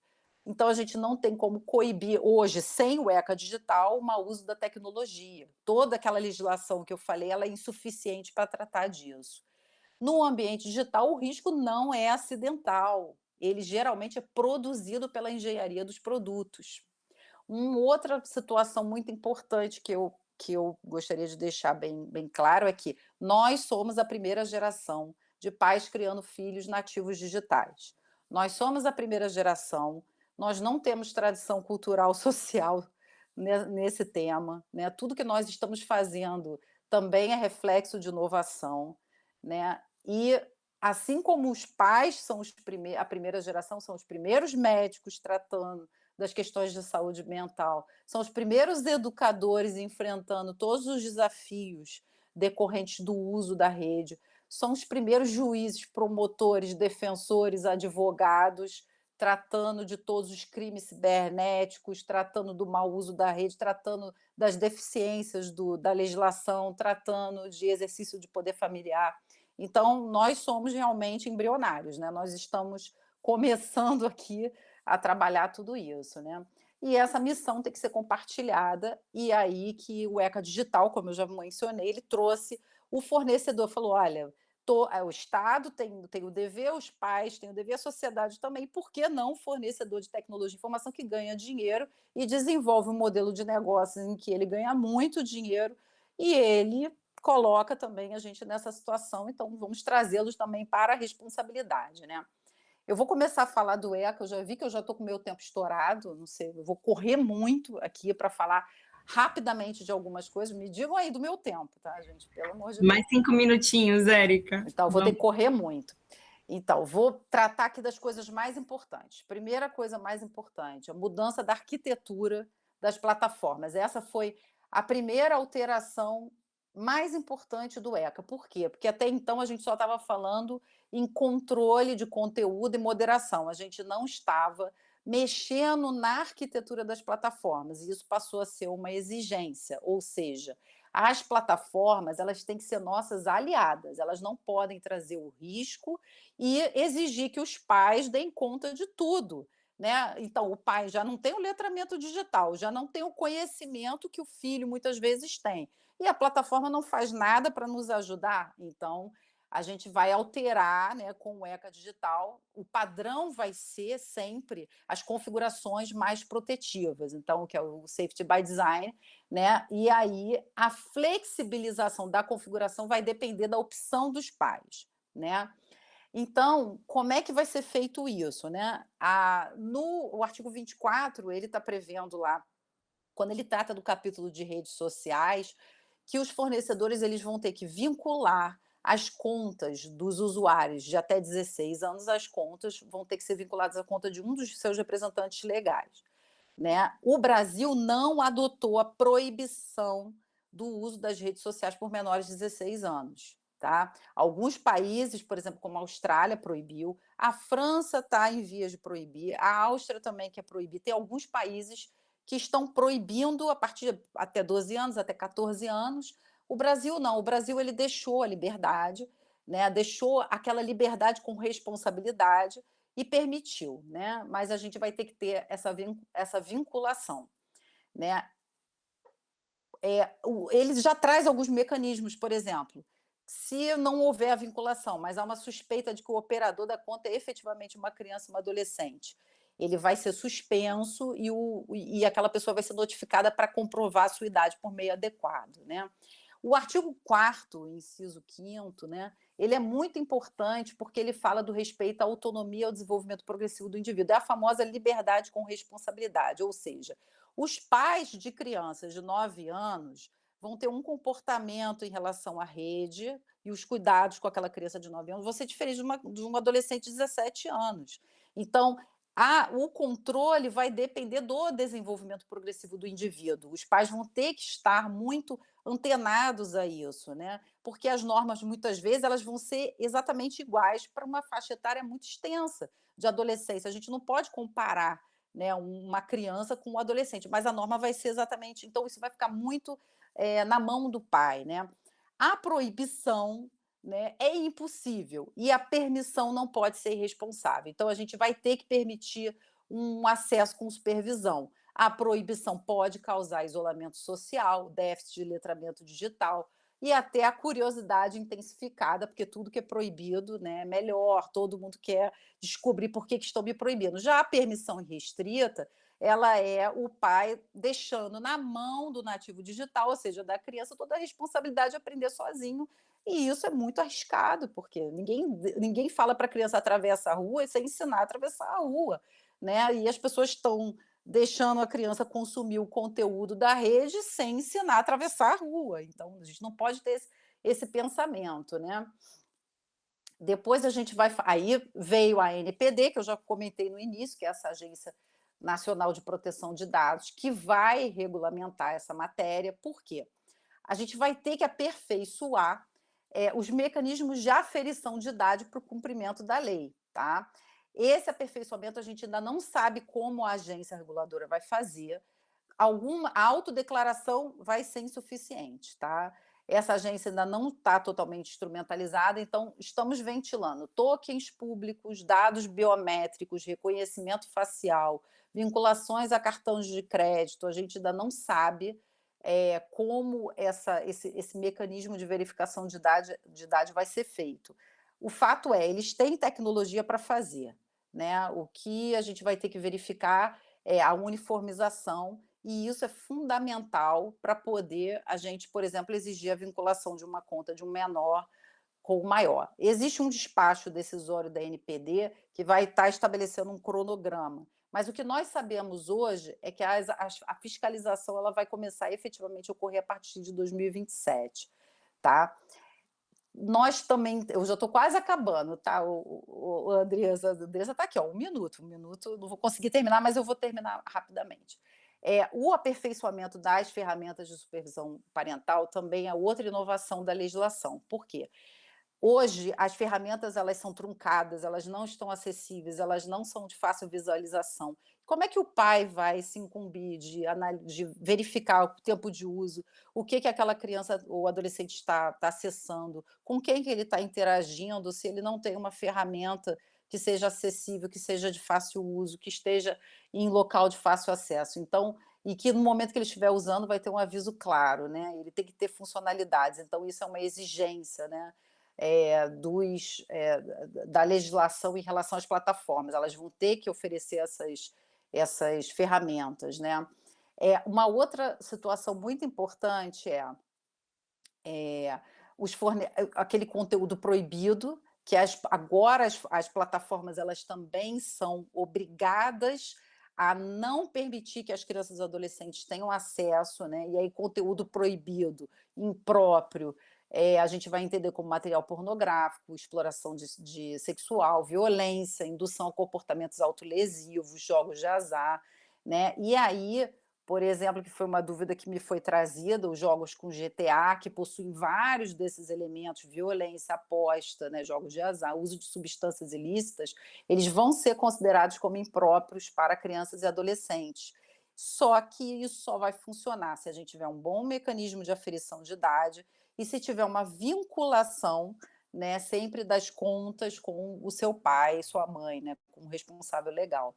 Então, a gente não tem como coibir hoje, sem o ECA digital, o mau uso da tecnologia. Toda aquela legislação que eu falei ela é insuficiente para tratar disso. No ambiente digital, o risco não é acidental. Ele geralmente é produzido pela engenharia dos produtos. Uma outra situação muito importante que eu gostaria de deixar bem claro é que nós somos a primeira geração de pais criando filhos nativos digitais. Nós somos a primeira geração, nós não temos tradição cultural social nesse tema, né? Tudo que nós estamos fazendo também é reflexo de inovação, né? E assim como os pais são a primeira geração, são os primeiros médicos tratando das questões de saúde mental, são os primeiros educadores enfrentando todos os desafios decorrentes do uso da rede, são os primeiros juízes, promotores, defensores, advogados, tratando de todos os crimes cibernéticos, tratando do mau uso da rede, tratando das deficiências da legislação, tratando de exercício de poder familiar. Então, nós somos realmente embrionários, né? Nós estamos começando aqui a trabalhar tudo isso, né? E essa missão tem que ser compartilhada, e aí que o ECA Digital, como eu já mencionei, ele trouxe o fornecedor, falou, olha, o Estado tem o dever, os pais têm o dever, a sociedade também, e por que não o fornecedor de tecnologia de informação que ganha dinheiro e desenvolve um modelo de negócio em que ele ganha muito dinheiro e ele coloca também a gente nessa situação, então vamos trazê-los também para a responsabilidade, né? Eu vou começar a falar do ECA, eu já vi que eu já estou com o meu tempo estourado, não sei, eu vou correr muito aqui para falar rapidamente de algumas coisas. Me digam aí do meu tempo, tá, gente? Pelo amor de Deus. Mais 5 minutinhos, Érica. Então, vou ter que correr muito. Então, vou tratar aqui das coisas mais importantes. Primeira coisa mais importante, a mudança da arquitetura das plataformas. Essa foi a primeira alteração mais importante do ECA. Por quê? Porque até então a gente só estava falando em controle de conteúdo e moderação. A gente não estava mexendo na arquitetura das plataformas, e isso passou a ser uma exigência, ou seja, as plataformas elas têm que ser nossas aliadas, elas não podem trazer o risco e exigir que os pais deem conta de tudo, né? Então, o pai já não tem o letramento digital, já não tem o conhecimento que o filho muitas vezes tem, e a plataforma não faz nada para nos ajudar, então a gente vai alterar, né, com o ECA Digital, o padrão vai ser sempre as configurações mais protetivas, então, que é o Safety by Design, né? E aí a flexibilização da configuração vai depender da opção dos pais, né? Então, como é que vai ser feito isso, né? O artigo 24, ele está prevendo lá, quando ele trata do capítulo de redes sociais, que os fornecedores eles vão ter que vincular as contas dos usuários de até 16 anos, as contas vão ter que ser vinculadas à conta de um dos seus representantes legais, né? O Brasil não adotou a proibição do uso das redes sociais por menores de 16 anos. Tá? Alguns países, por exemplo, como a Austrália, proibiu, a França está em vias de proibir, a Áustria também quer proibir, tem alguns países que estão proibindo a partir de até 12 anos, até 14 anos. O Brasil não, o Brasil ele deixou a liberdade, né? Deixou aquela liberdade com responsabilidade e permitiu, né? Mas a gente vai ter que ter essa vinculação, né? Ele já traz alguns mecanismos, por exemplo, se não houver a vinculação, mas há uma suspeita de que o operador da conta é efetivamente uma criança, uma adolescente, ele vai ser suspenso e aquela pessoa vai ser notificada para comprovar a sua idade por meio adequado, né? O artigo 4º, inciso 5º, né, ele é muito importante porque ele fala do respeito à autonomia e ao desenvolvimento progressivo do indivíduo. É a famosa liberdade com responsabilidade, ou seja, os pais de crianças de 9 anos vão ter um comportamento em relação à rede e os cuidados com aquela criança de 9 anos vão ser diferentes de um adolescente de 17 anos. Então, o controle vai depender do desenvolvimento progressivo do indivíduo. Os pais vão ter que estar muito antenados a isso, né? Porque as normas, muitas vezes, elas vão ser exatamente iguais para uma faixa etária muito extensa de adolescência. A gente não pode comparar, né, uma criança com um adolescente, mas a norma vai ser exatamente... Então, isso vai ficar muito na mão do pai, né? A proibição, né, é impossível e a permissão não pode ser irresponsável. Então, a gente vai ter que permitir um acesso com supervisão. A proibição pode causar isolamento social, déficit de letramento digital e até a curiosidade intensificada, porque tudo que é proibido, né, é melhor, todo mundo quer descobrir por que estão me proibindo. Já a permissão irrestrita, ela é o pai deixando na mão do nativo digital, ou seja, da criança, toda a responsabilidade de aprender sozinho E isso é muito arriscado, porque ninguém fala para a criança atravessa a rua sem ensinar a atravessar a rua, né? E as pessoas estão deixando a criança consumir o conteúdo da rede sem ensinar a atravessar a rua. Então, a gente não pode ter esse pensamento, né? Depois a gente vai. Aí veio a NPD, que eu já comentei no início, que é essa Agência Nacional de Proteção de Dados, que vai regulamentar essa matéria. Por quê? A gente vai ter que aperfeiçoar os mecanismos de aferição de idade para o cumprimento da lei. Tá? Esse aperfeiçoamento a gente ainda não sabe como a agência reguladora vai fazer. A autodeclaração vai ser insuficiente, tá? Essa agência ainda não está totalmente instrumentalizada, então estamos ventilando tokens públicos, dados biométricos, reconhecimento facial, vinculações a cartões de crédito. A gente ainda não sabe como esse mecanismo de verificação de idade vai ser feito. O fato é, eles têm tecnologia para fazer, né? O que a gente vai ter que verificar é a uniformização, e isso é fundamental para poder a gente, por exemplo, exigir a vinculação de uma conta de um menor com o maior. Existe um despacho decisório da NPD que vai estar estabelecendo um cronograma, mas o que nós sabemos hoje é que a fiscalização ela vai começar efetivamente a ocorrer a partir de 2027, tá? Nós também, eu já estou quase acabando, tá? A Andressa está aqui, ó, um minuto, não vou conseguir terminar, mas eu vou terminar rapidamente. O aperfeiçoamento das ferramentas de supervisão parental também é outra inovação da legislação. Por quê? Hoje, as ferramentas elas são truncadas, elas não estão acessíveis, elas não são de fácil visualização. Como é que o pai vai se incumbir de verificar o tempo de uso, o que aquela criança ou adolescente está acessando, com quem que ele está interagindo, se ele não tem uma ferramenta que seja acessível, que seja de fácil uso, que esteja em local de fácil acesso? Então, e que no momento que ele estiver usando vai ter um aviso claro, né? Ele tem que ter funcionalidades, então isso é uma exigência, né? Da legislação em relação às plataformas. Elas vão ter que oferecer essas ferramentas, né? Uma outra situação muito importante aquele conteúdo proibido, que agora as plataformas elas também são obrigadas a não permitir que as crianças e adolescentes tenham acesso, né? E aí conteúdo proibido, impróprio, a gente vai entender como material pornográfico, exploração de sexual, violência, indução a comportamentos autolesivos, jogos de azar, né? E aí, por exemplo, que foi uma dúvida que me foi trazida, os jogos com GTA, que possuem vários desses elementos, violência, aposta, né, jogos de azar, uso de substâncias ilícitas, eles vão ser considerados como impróprios para crianças e adolescentes. Só que isso só vai funcionar se a gente tiver um bom mecanismo de aferição de idade e se tiver uma vinculação, né, sempre das contas com o seu pai, sua mãe, né, como responsável legal.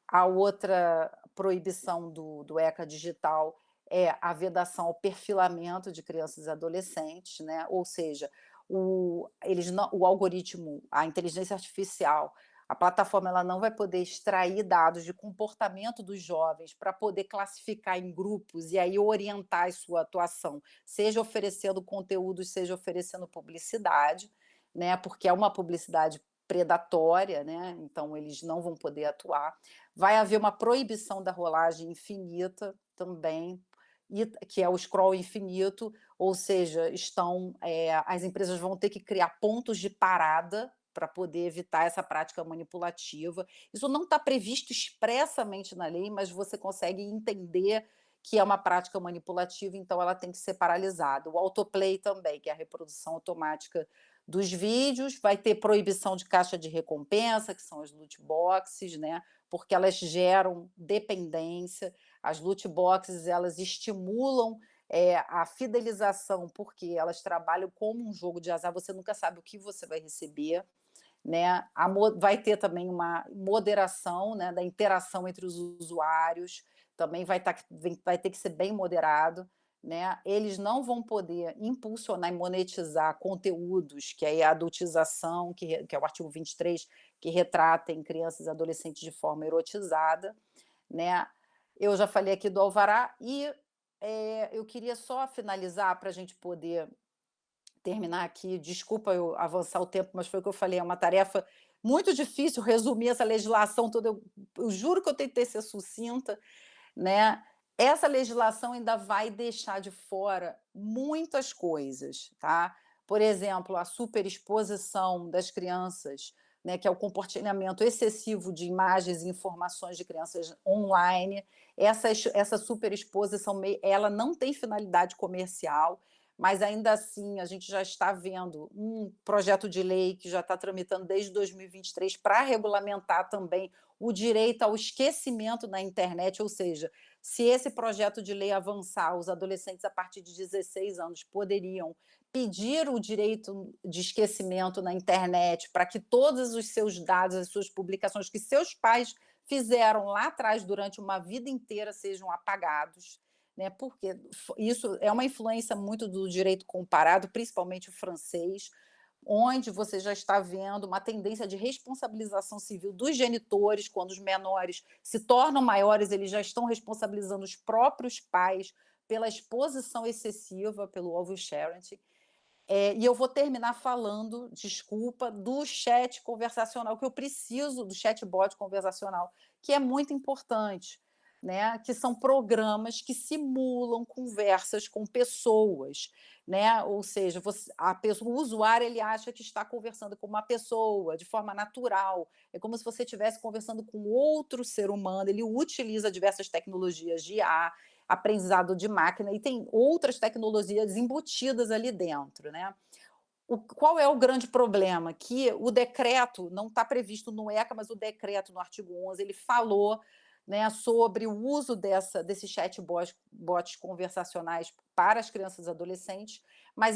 A outra proibição do ECA digital é a vedação ao perfilamento de crianças e adolescentes, né? Ou seja, o algoritmo, a inteligência artificial, a plataforma ela não vai poder extrair dados de comportamento dos jovens para poder classificar em grupos e aí orientar a sua atuação, seja oferecendo conteúdos, seja oferecendo publicidade, né? Porque é uma publicidade predatória, né? Então eles não vão poder atuar. Vai haver uma proibição da rolagem infinita também, que é o scroll infinito, ou seja, as empresas vão ter que criar pontos de parada para poder evitar essa prática manipulativa. Isso não está previsto expressamente na lei, mas você consegue entender que é uma prática manipulativa, então ela tem que ser paralisada. O autoplay também, que é a reprodução automática dos vídeos, vai ter proibição de caixa de recompensa, que são as loot boxes, né? Porque elas geram dependência. As loot boxes elas estimulam a fidelização, porque elas trabalham como um jogo de azar, você nunca sabe o que você vai receber, né? Vai ter também uma moderação, né, da interação entre os usuários, também vai ter que ser bem moderado, né? Eles não vão poder impulsionar e monetizar conteúdos, que é a adultização, que é o artigo 23, que retratem crianças e adolescentes de forma erotizada, né? Eu já falei aqui do alvará e eu queria só finalizar para a gente poder terminar aqui, desculpa eu avançar o tempo, mas foi o que eu falei, é uma tarefa muito difícil resumir essa legislação toda. Eu juro que eu tentei ser sucinta, né? Essa legislação ainda vai deixar de fora muitas coisas, tá? Por exemplo, a superexposição das crianças, né, que é o compartilhamento excessivo de imagens e informações de crianças online. Essa superexposição, ela não tem finalidade comercial, mas ainda assim a gente já está vendo um projeto de lei que já está tramitando desde 2023 para regulamentar também o direito ao esquecimento na internet, ou seja, se esse projeto de lei avançar, os adolescentes a partir de 16 anos poderiam pedir o direito de esquecimento na internet para que todos os seus dados, as suas publicações que seus pais fizeram lá atrás durante uma vida inteira sejam apagados, né? Porque isso é uma influência muito do direito comparado, principalmente o francês, onde você já está vendo uma tendência de responsabilização civil dos genitores. Quando os menores se tornam maiores, eles já estão responsabilizando os próprios pais pela exposição excessiva, pelo oversharing. E eu vou terminar falando, desculpa, do chat conversacional, que eu preciso do chatbot conversacional, que é muito importante, né? Que são programas que simulam conversas com pessoas, né? Ou seja, o usuário ele acha que está conversando com uma pessoa de forma natural, é como se você estivesse conversando com outro ser humano. Ele utiliza diversas tecnologias de IA, aprendizado de máquina, e tem outras tecnologias embutidas ali dentro, né? Qual é o grande problema? Que o decreto não está previsto no ECA, mas o decreto, no artigo 11, ele falou, né, sobre o uso desses chatbots conversacionais para as crianças e adolescentes, mas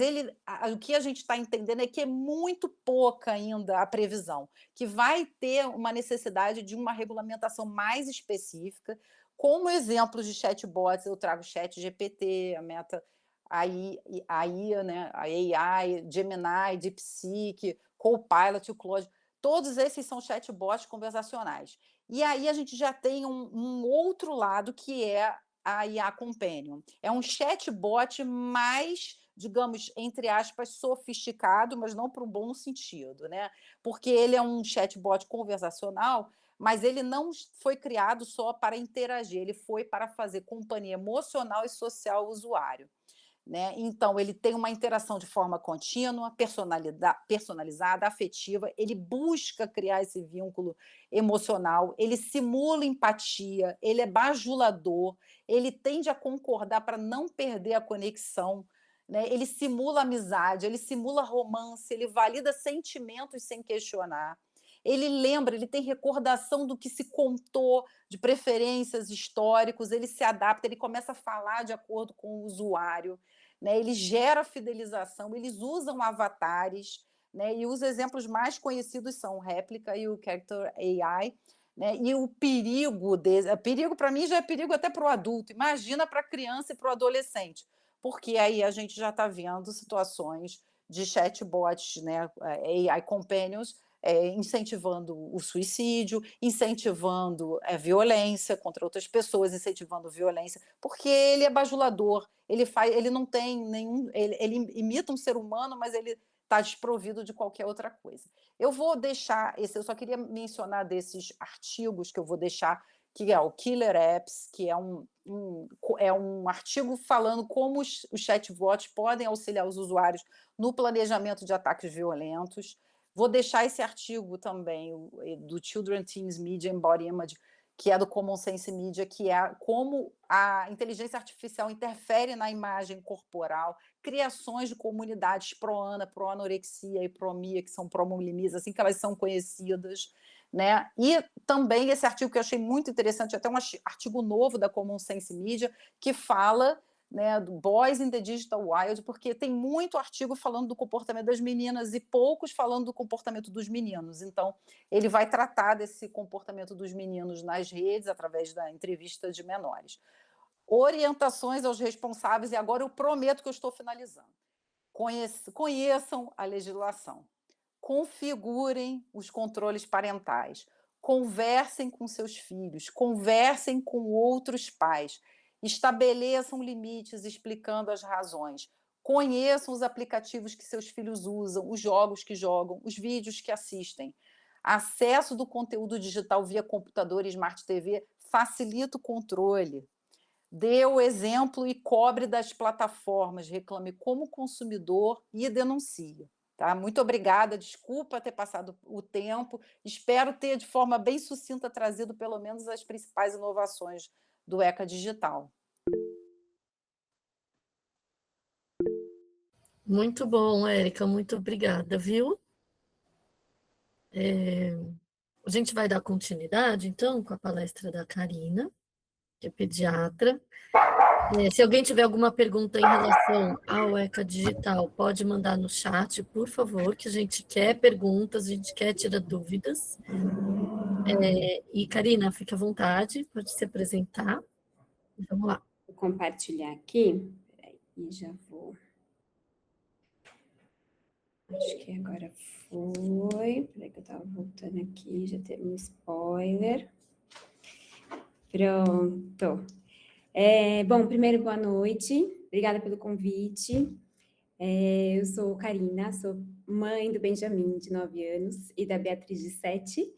o que a gente está entendendo é que é muito pouca ainda a previsão, que vai ter uma necessidade de uma regulamentação mais específica. Como exemplos de chatbots, eu trago o ChatGPT, a Meta, a IA, né, a AI, Gemini, DeepSeek, Copilot, o Claude, todos esses são chatbots conversacionais. E aí a gente já tem um outro lado, que é a IA Companion. É um chatbot mais, digamos, entre aspas, sofisticado, mas não para o bom sentido, né? Porque ele é um chatbot conversacional, mas ele não foi criado só para interagir, ele foi para fazer companhia emocional e social ao usuário, né? Então, ele tem uma interação de forma contínua, personalizada, afetiva, ele busca criar esse vínculo emocional, ele simula empatia, ele é bajulador, ele tende a concordar para não perder a conexão, né? Ele simula amizade, ele simula romance, ele valida sentimentos sem questionar. Ele lembra, ele tem recordação do que se contou, de preferências históricos, ele se adapta, ele começa a falar de acordo com o usuário, né? Ele gera fidelização, eles usam avatares, né? E os exemplos mais conhecidos são o Réplica e o Character AI, né? E o perigo para mim já é perigo até para o adulto, imagina para a criança e para o adolescente, porque aí a gente já está vendo situações de chatbots, né? AI companions, incentivando o suicídio, incentivando a violência contra outras pessoas, incentivando violência, porque ele é bajulador, ele não tem nenhum, ele imita um ser humano, mas ele está desprovido de qualquer outra coisa. Eu vou deixar eu só queria mencionar desses artigos que eu vou deixar, que é o Killer Apps, que é um artigo falando como os chatbots podem auxiliar os usuários no planejamento de ataques violentos. Vou deixar esse artigo também, do Children, Teens, Media and Body Image, que é do Common Sense Media, que é como a inteligência artificial interfere na imagem corporal, criações de comunidades pró-ana, pró-anorexia e pró-mia, que são pró-bulimia, assim que elas são conhecidas, né? E também esse artigo que eu achei muito interessante, até um artigo novo da Common Sense Media, que fala, né, do Boys in the Digital Wild, porque tem muito artigo falando do comportamento das meninas e poucos falando do comportamento dos meninos. Então, ele vai tratar desse comportamento dos meninos nas redes, através da entrevista de menores. Orientações aos responsáveis, e agora eu prometo que eu estou finalizando. Conheçam a legislação, configurem os controles parentais, conversem com seus filhos, conversem com outros pais, estabeleçam limites explicando as razões, Conheçam os aplicativos que seus filhos usam, os jogos que jogam, os vídeos que assistem. Acesso do conteúdo digital via computador e Smart TV facilita o controle. Dê o exemplo e cobre das plataformas, reclame como consumidor e denuncie. Tá? Muito obrigada, desculpa ter passado o tempo, espero ter de forma bem sucinta trazido pelo menos as principais inovações do ECA Digital. Muito bom, Érica, muito obrigada, viu? A gente vai dar continuidade, então, com a palestra da Karina, que é pediatra. Se alguém tiver alguma pergunta em relação ao ECA Digital, pode mandar no chat, por favor, que a gente quer perguntas, a gente quer tirar dúvidas. E, Karina, fique à vontade, pode se apresentar. Vamos lá. Vou compartilhar aqui. Peraí, já vou. Acho que agora foi. Peraí que eu estava voltando aqui, já teve um spoiler. Pronto. Bom, primeiro, boa noite. Obrigada pelo convite. Eu sou Karina, sou mãe do Benjamin, de 9 anos, e da Beatriz, de 7,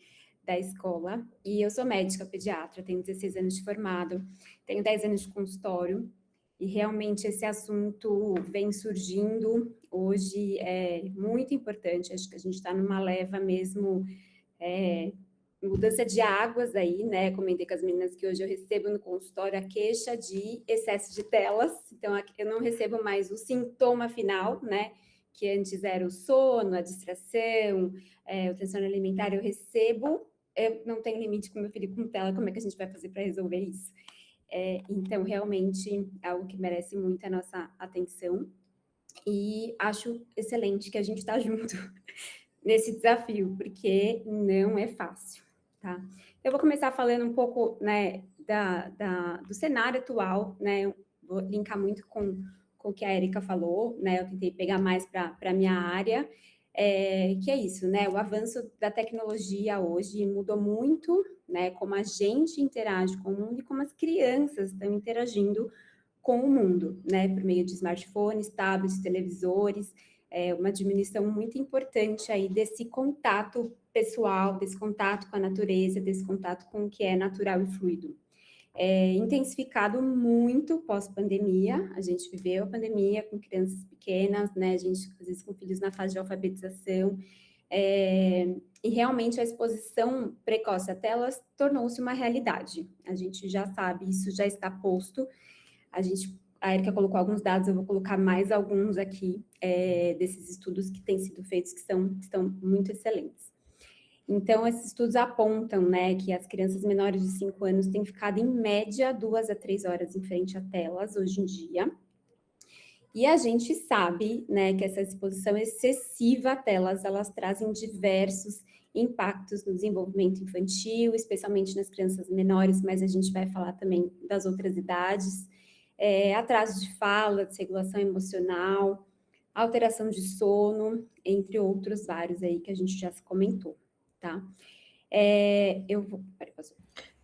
da escola. E eu sou médica pediatra, tenho 16 anos de formado, tenho 10 anos de consultório. E realmente esse assunto vem surgindo hoje, é muito importante. Acho que a gente está numa leva mesmo, mudança de águas aí, né? Comentei com as meninas que hoje eu recebo no consultório a queixa de excesso de telas. Então, eu não recebo mais o sintoma final, né? Que antes era o sono, a distração, o transtorno alimentar. Eu não tenho limite com meu filho com tela. Como é que a gente vai fazer para resolver isso? Então, realmente, é algo que merece muito a nossa atenção. E acho excelente que a gente está junto nesse desafio, porque não é fácil, tá? Eu vou começar falando um pouco, né, do cenário atual, né? Vou linkar muito com o que a Érica falou, né? Eu tentei pegar mais para a minha área, que é isso, né? O avanço da tecnologia hoje mudou muito, né? Como a gente interage com o mundo e como as crianças estão interagindo com o mundo, né? Por meio de smartphones, tablets, televisores, uma diminuição muito importante aí desse contato pessoal, desse contato com a natureza, desse contato com o que é natural e fluido. Intensificado muito pós-pandemia, a gente viveu a pandemia com crianças pequenas, né, a gente, às vezes, com filhos na fase de alfabetização, e realmente a exposição precoce a telas tornou-se uma realidade. A gente já sabe, isso já está posto, a Érica colocou alguns dados, eu vou colocar mais alguns aqui, desses estudos que têm sido feitos, que estão muito excelentes. Então, esses estudos apontam, né, que as crianças menores de 5 anos têm ficado, em média, 2 a 3 horas em frente a telas, hoje em dia. E a gente sabe, né, que essa exposição excessiva a telas, elas trazem diversos impactos no desenvolvimento infantil, especialmente nas crianças menores, mas a gente vai falar também das outras idades, atraso de fala, desregulação emocional, alteração de sono, entre outros vários aí que a gente já se comentou. Tá?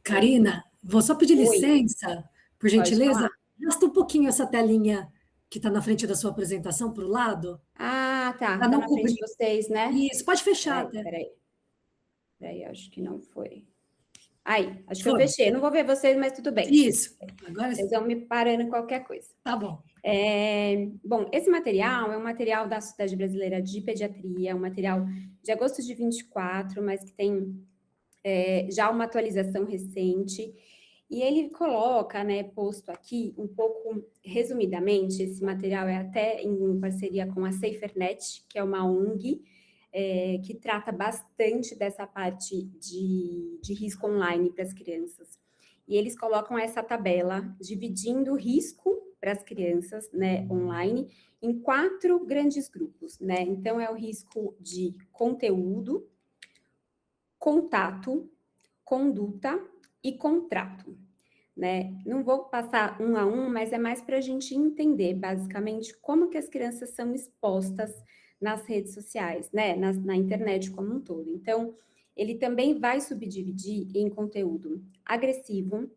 Karina, vou só pedir licença, por gentileza. Gasta um pouquinho essa telinha que está na frente da sua apresentação para o lado. Ah, tá. Está na frente de vocês, né? Isso, pode fechar até. Peraí, acho que não foi. Aí, acho que eu fechei. Não vou ver vocês, mas tudo bem. Isso. Agora vocês vão me parando em qualquer coisa. Tá bom. Bom, esse material é um material da Sociedade Brasileira de Pediatria, um material de agosto de 24, mas que tem já uma atualização recente, e ele coloca, né, posto aqui, um pouco resumidamente, esse material é até em parceria com a SaferNet, que é uma ONG, que trata bastante dessa parte de risco online para as crianças. E eles colocam essa tabela, dividindo o risco para as crianças, né, online, em 4 grandes grupos, né? Então, é o risco de conteúdo, contato, conduta e contrato, né? Não vou passar um a um, mas é mais para a gente entender, basicamente, como que as crianças são expostas nas redes sociais, né? Na internet como um todo. Então, ele também vai subdividir em conteúdo agressivo,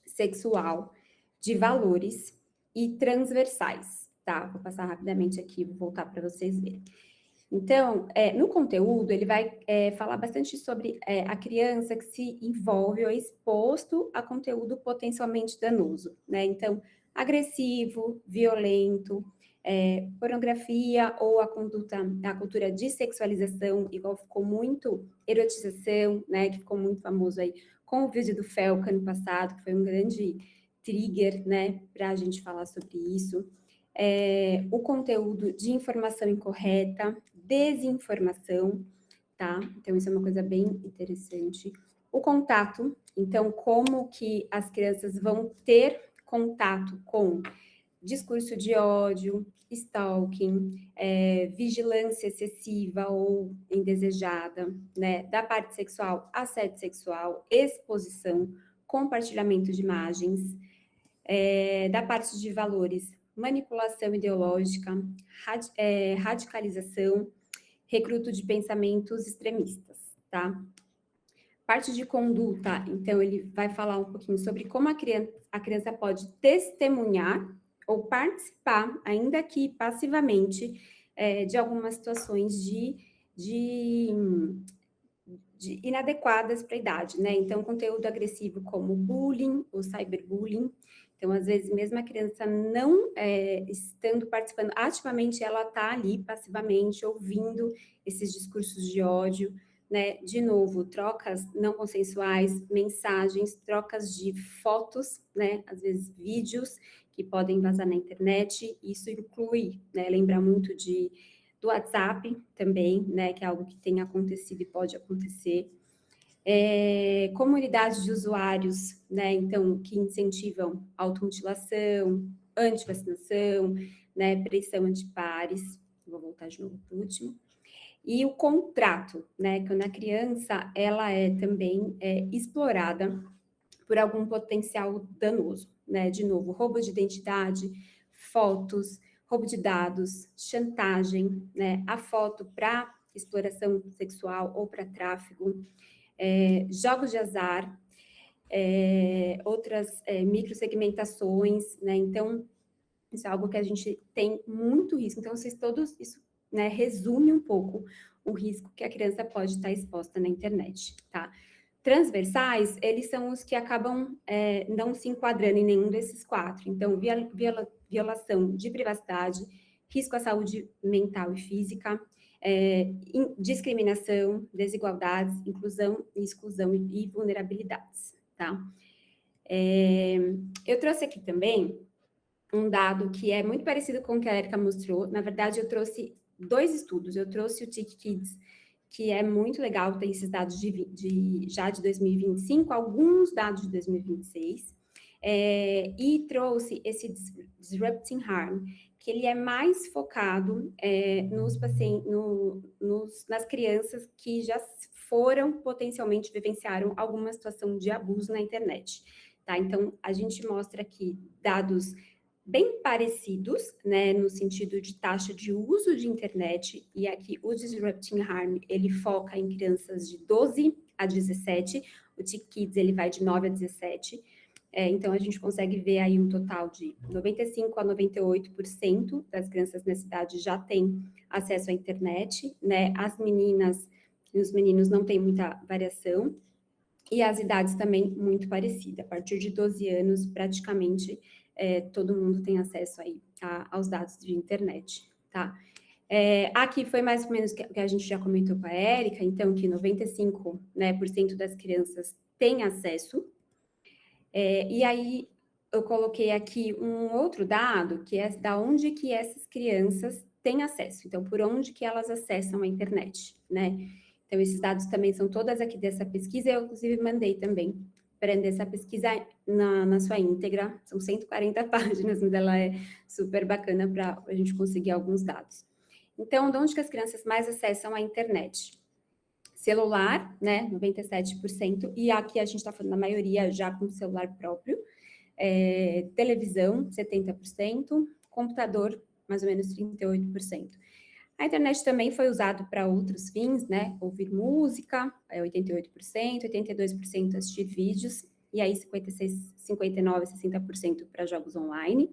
sexual, de valores e transversais, tá? Vou passar rapidamente aqui, vou voltar para vocês verem. Então, no conteúdo, ele vai falar bastante sobre a criança que se envolve ou é exposto a conteúdo potencialmente danoso, né? Então, agressivo, violento, pornografia ou a cultura de sexualização, igual ficou muito erotização, né? Que ficou muito famoso aí com o vídeo do Felca no passado, que foi um grande trigger, né? Para a gente falar sobre isso. O conteúdo de informação incorreta, desinformação, tá? Então, isso é uma coisa bem interessante. O contato, então, como que as crianças vão ter contato com discurso de ódio, stalking, vigilância excessiva ou indesejada, né? Da parte sexual, assédio sexual, exposição, compartilhamento de imagens, da parte de valores, manipulação ideológica, radicalização, recruto de pensamentos extremistas, tá? Parte de conduta, então, ele vai falar um pouquinho sobre como a criança pode testemunhar ou participar, ainda que passivamente, de algumas situações de inadequadas para a idade, né? Então, conteúdo agressivo como bullying ou cyberbullying. Então, às vezes, mesmo a criança não estando participando ativamente, ela está ali passivamente ouvindo esses discursos de ódio, né? De novo, trocas não consensuais, mensagens, trocas de fotos, né? Às vezes, vídeos que podem vazar na internet. Isso inclui, né? Lembrar muito do WhatsApp também, né? Que é algo que tem acontecido e pode acontecer. Comunidades de usuários, né, então, que incentivam automutilação, antivacinação, né, pressão antipares, vou voltar de novo para o último, e o contrato, né, quando a criança, ela é também explorada por algum potencial danoso, né, de novo, roubo de identidade, fotos, roubo de dados, chantagem, né, a foto para exploração sexual ou para tráfego, jogos de azar, outras microsegmentações, né? Então, isso é algo que a gente tem muito risco. Então, isso, né, resume um pouco o risco que a criança pode estar exposta na internet, tá? Transversais, eles são os que acabam não se enquadrando em nenhum desses quatro. Então, violação de privacidade, risco à saúde mental e física, discriminação, desigualdades, inclusão e exclusão e vulnerabilidades, tá? Eu trouxe aqui também um dado que é muito parecido com o que a Erika mostrou. Na verdade, eu trouxe 2 estudos. Eu trouxe o TIC Kids, que é muito legal, tem esses dados já de 2025, alguns dados de 2026, e trouxe esse Disrupting Harm, que ele é mais focado nas crianças que já potencialmente vivenciaram alguma situação de abuso na internet, tá? Então, a gente mostra aqui dados bem parecidos, né, no sentido de taxa de uso de internet, e aqui o Disrupting Harm, ele foca em crianças de 12 a 17, o TIC Kids, ele vai de 9 a 17, então a gente consegue ver aí um total de 95% a 98% das crianças nessa idade já têm acesso à internet, né, as meninas e os meninos não têm muita variação, e as idades também muito parecidas, a partir de 12 anos, praticamente, todo mundo tem acesso aí aos dados de internet, tá? Aqui foi mais ou menos o que a gente já comentou com a Erika, então, que 95%, né, das crianças têm acesso, e aí eu coloquei aqui um outro dado, que é da onde que essas crianças têm acesso, então, por onde que elas acessam a internet, né? Então, esses dados também são todas aqui dessa pesquisa, eu, inclusive, mandei também para essa pesquisa na sua íntegra, são 140 páginas, mas ela é super bacana para a gente conseguir alguns dados. Então, de onde que as crianças mais acessam a internet? Celular, né, 97%, e aqui a gente está falando, na maioria, já com celular próprio, televisão, 70%, computador, mais ou menos 38%. A internet também foi usada para outros fins, né? Ouvir música, 88%, 82% assistir vídeos, e aí 56, 59, 60% para jogos online.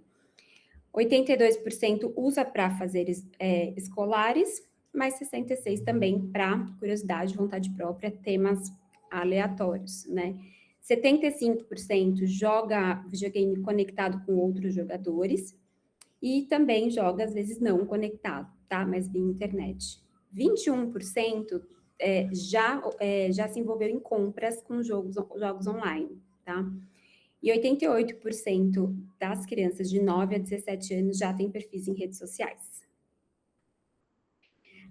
82% usa para fazeres escolares, mas 66% também para curiosidade, vontade própria, temas aleatórios, né? 75% joga videogame conectado com outros jogadores e também joga, às vezes, não conectado, tá? Mas via internet. 21% já se envolveu em compras com jogos online, tá? E 88% das crianças de 9 a 17 anos já têm perfis em redes sociais.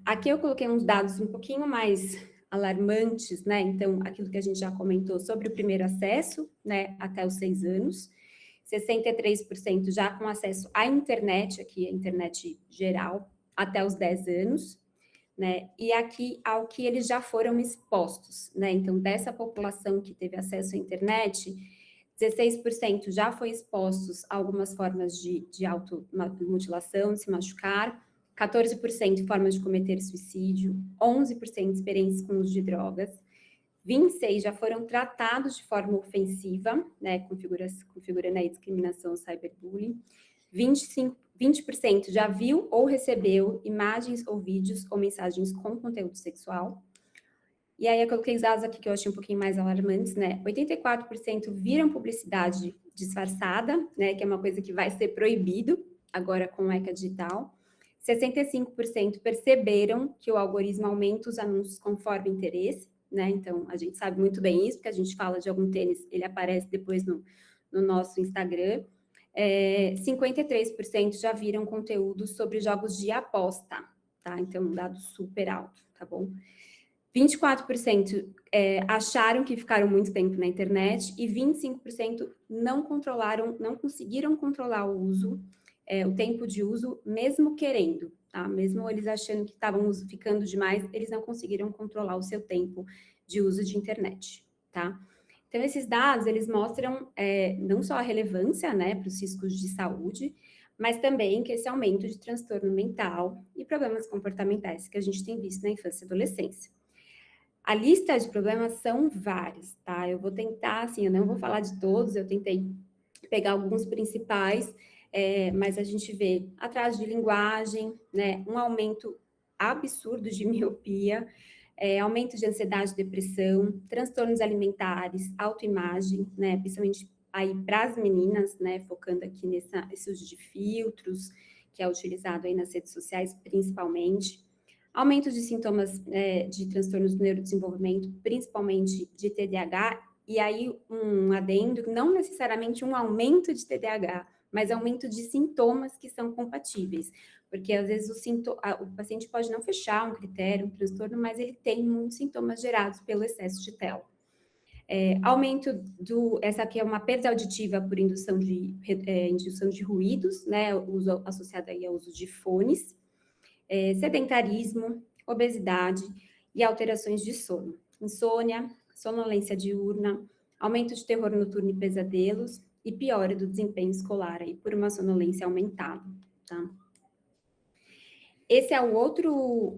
Aqui eu coloquei uns dados um pouquinho mais alarmantes, né? Então, aquilo que a gente já comentou sobre o primeiro acesso, né, até os 6 anos. 63% já com acesso à internet, aqui a internet geral, até os 10 anos, né? E aqui ao que eles já foram expostos, né? Então, dessa população que teve acesso à internet, 16% já foi expostos a algumas formas de automutilação, se machucar, 14% formas de cometer suicídio, 11% experiências com uso de drogas, 26% já foram tratados de forma ofensiva, né, configurando aí discriminação, cyberbullying, 20% já viu ou recebeu imagens ou vídeos ou mensagens com conteúdo sexual. E aí eu coloquei os dados aqui que eu achei um pouquinho mais alarmantes, né? 84% viram publicidade disfarçada, né, que é uma coisa que vai ser proibido agora com o ECA digital. 65% perceberam que o algoritmo aumenta os anúncios conforme interesse, né? Então, a gente sabe muito bem isso, porque a gente fala de algum tênis, ele aparece depois no nosso Instagram. 53% já viram conteúdo sobre jogos de aposta, tá? Então, um dado super alto, tá bom? 24% acharam que ficaram muito tempo na internet e 25% não conseguiram controlar o uso, o tempo de uso, mesmo querendo, tá? Mesmo eles achando que estavam ficando demais, eles não conseguiram controlar o seu tempo de uso de internet, tá? Então, esses dados, eles mostram não só a relevância, né, para os riscos de saúde, mas também que esse aumento de transtorno mental e problemas comportamentais que a gente tem visto na infância e adolescência. A lista de problemas são vários, tá? Eu vou tentar, assim, eu não vou falar de todos, eu tentei pegar alguns principais, mas a gente vê atraso de linguagem, né, um aumento absurdo de miopia, aumento de ansiedade e depressão, transtornos alimentares, autoimagem, né, principalmente aí para as meninas, né, focando aqui nesse uso de filtros, que é utilizado aí nas redes sociais principalmente, aumento de sintomas de transtornos do neurodesenvolvimento, principalmente de TDAH, e aí um adendo, não necessariamente um aumento de TDAH, mas aumento de sintomas que são compatíveis, porque às vezes o paciente pode não fechar um critério, um transtorno, mas ele tem muitos sintomas gerados pelo excesso de tela. Aumento essa aqui é uma perda auditiva por indução de ruídos, né, associado aí ao uso de fones, sedentarismo, obesidade e alterações de sono, insônia, sonolência diurna, aumento de terror noturno e pesadelos, e piora do desempenho escolar aí por uma sonolência aumentada, tá? Esse é o outro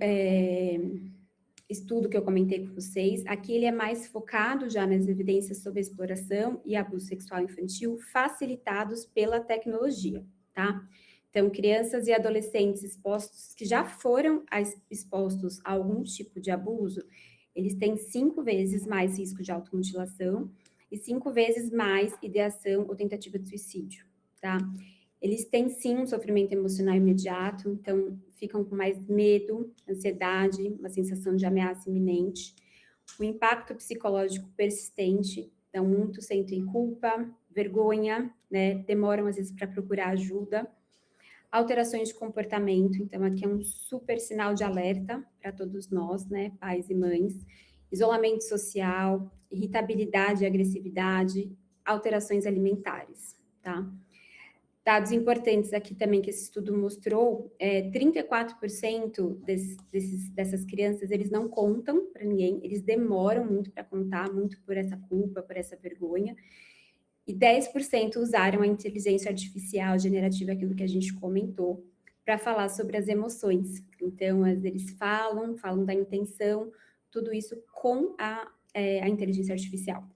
estudo que eu comentei com vocês. Aqui ele é mais focado já nas evidências sobre exploração e abuso sexual infantil facilitados pela tecnologia, tá? Então, crianças e adolescentes expostos, que já foram expostos a algum tipo de abuso, eles têm 5 vezes mais risco de automutilação e 5 vezes mais ideação ou tentativa de suicídio, tá? Eles têm, sim, um sofrimento emocional imediato, então ficam com mais medo, ansiedade, uma sensação de ameaça iminente, o impacto psicológico persistente, então muito sentem culpa, vergonha, né? Demoram, às vezes, para procurar ajuda, alterações de comportamento, então aqui é um super sinal de alerta para todos nós, né, pais e mães, isolamento social, irritabilidade e agressividade, alterações alimentares, tá? Dados importantes aqui também que esse estudo mostrou, 34% dessas crianças, eles não contam para ninguém, eles demoram muito para contar, muito por essa culpa, por essa vergonha, e 10% usaram a inteligência artificial generativa, aquilo que a gente comentou, para falar sobre as emoções. Então, eles falam da intenção, tudo isso com a inteligência artificial.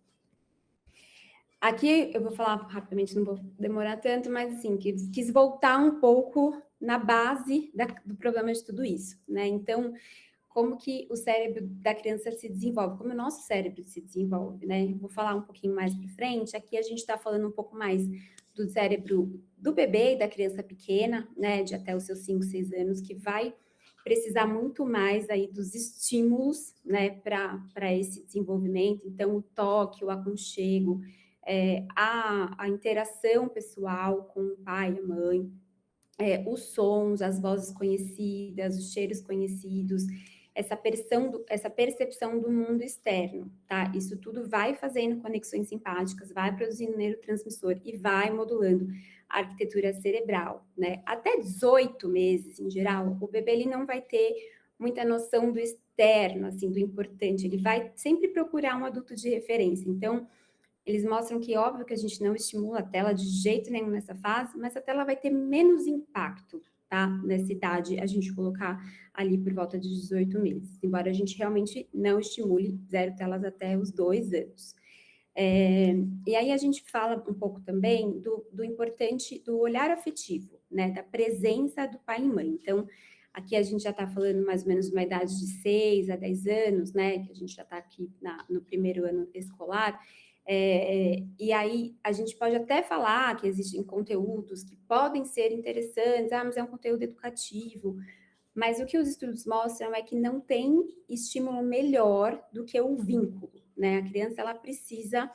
Aqui eu vou falar rapidamente, não vou demorar tanto, mas assim, quis voltar um pouco na base do problema de tudo isso, né? Então, como que o cérebro da criança se desenvolve, como o nosso cérebro se desenvolve, né? Vou falar um pouquinho mais para frente. Aqui a gente está falando um pouco mais do cérebro do bebê e da criança pequena, né? De até os seus 5, 6 anos, que vai precisar muito mais aí dos estímulos, né? Para esse desenvolvimento. Então, o toque, o aconchego, a interação pessoal com o pai e a mãe, os sons, as vozes conhecidas, os cheiros conhecidos, essa percepção do mundo externo, tá? Isso tudo vai fazendo conexões simpáticas, vai produzindo neurotransmissor e vai modulando a arquitetura cerebral, né? Até 18 meses, em geral, o bebê ele não vai ter muita noção do externo, assim, do importante. Ele vai sempre procurar um adulto de referência. Então, eles mostram que, óbvio, que a gente não estimula a tela de jeito nenhum nessa fase, mas a tela vai ter menos impacto, tá? Nessa idade, a gente colocar ali por volta de 18 meses. Embora a gente realmente não estimule 0 telas até os 2 anos. E aí a gente fala um pouco também do importante do olhar afetivo, né? Da presença do pai e mãe. Então, aqui a gente já está falando mais ou menos uma idade de 6 a 10 anos, né? Que a gente já está aqui no primeiro ano escolar. E aí a gente pode até falar que existem conteúdos que podem ser interessantes, mas é um conteúdo educativo, mas o que os estudos mostram é que não tem estímulo melhor do que o vínculo, né? A criança, ela precisa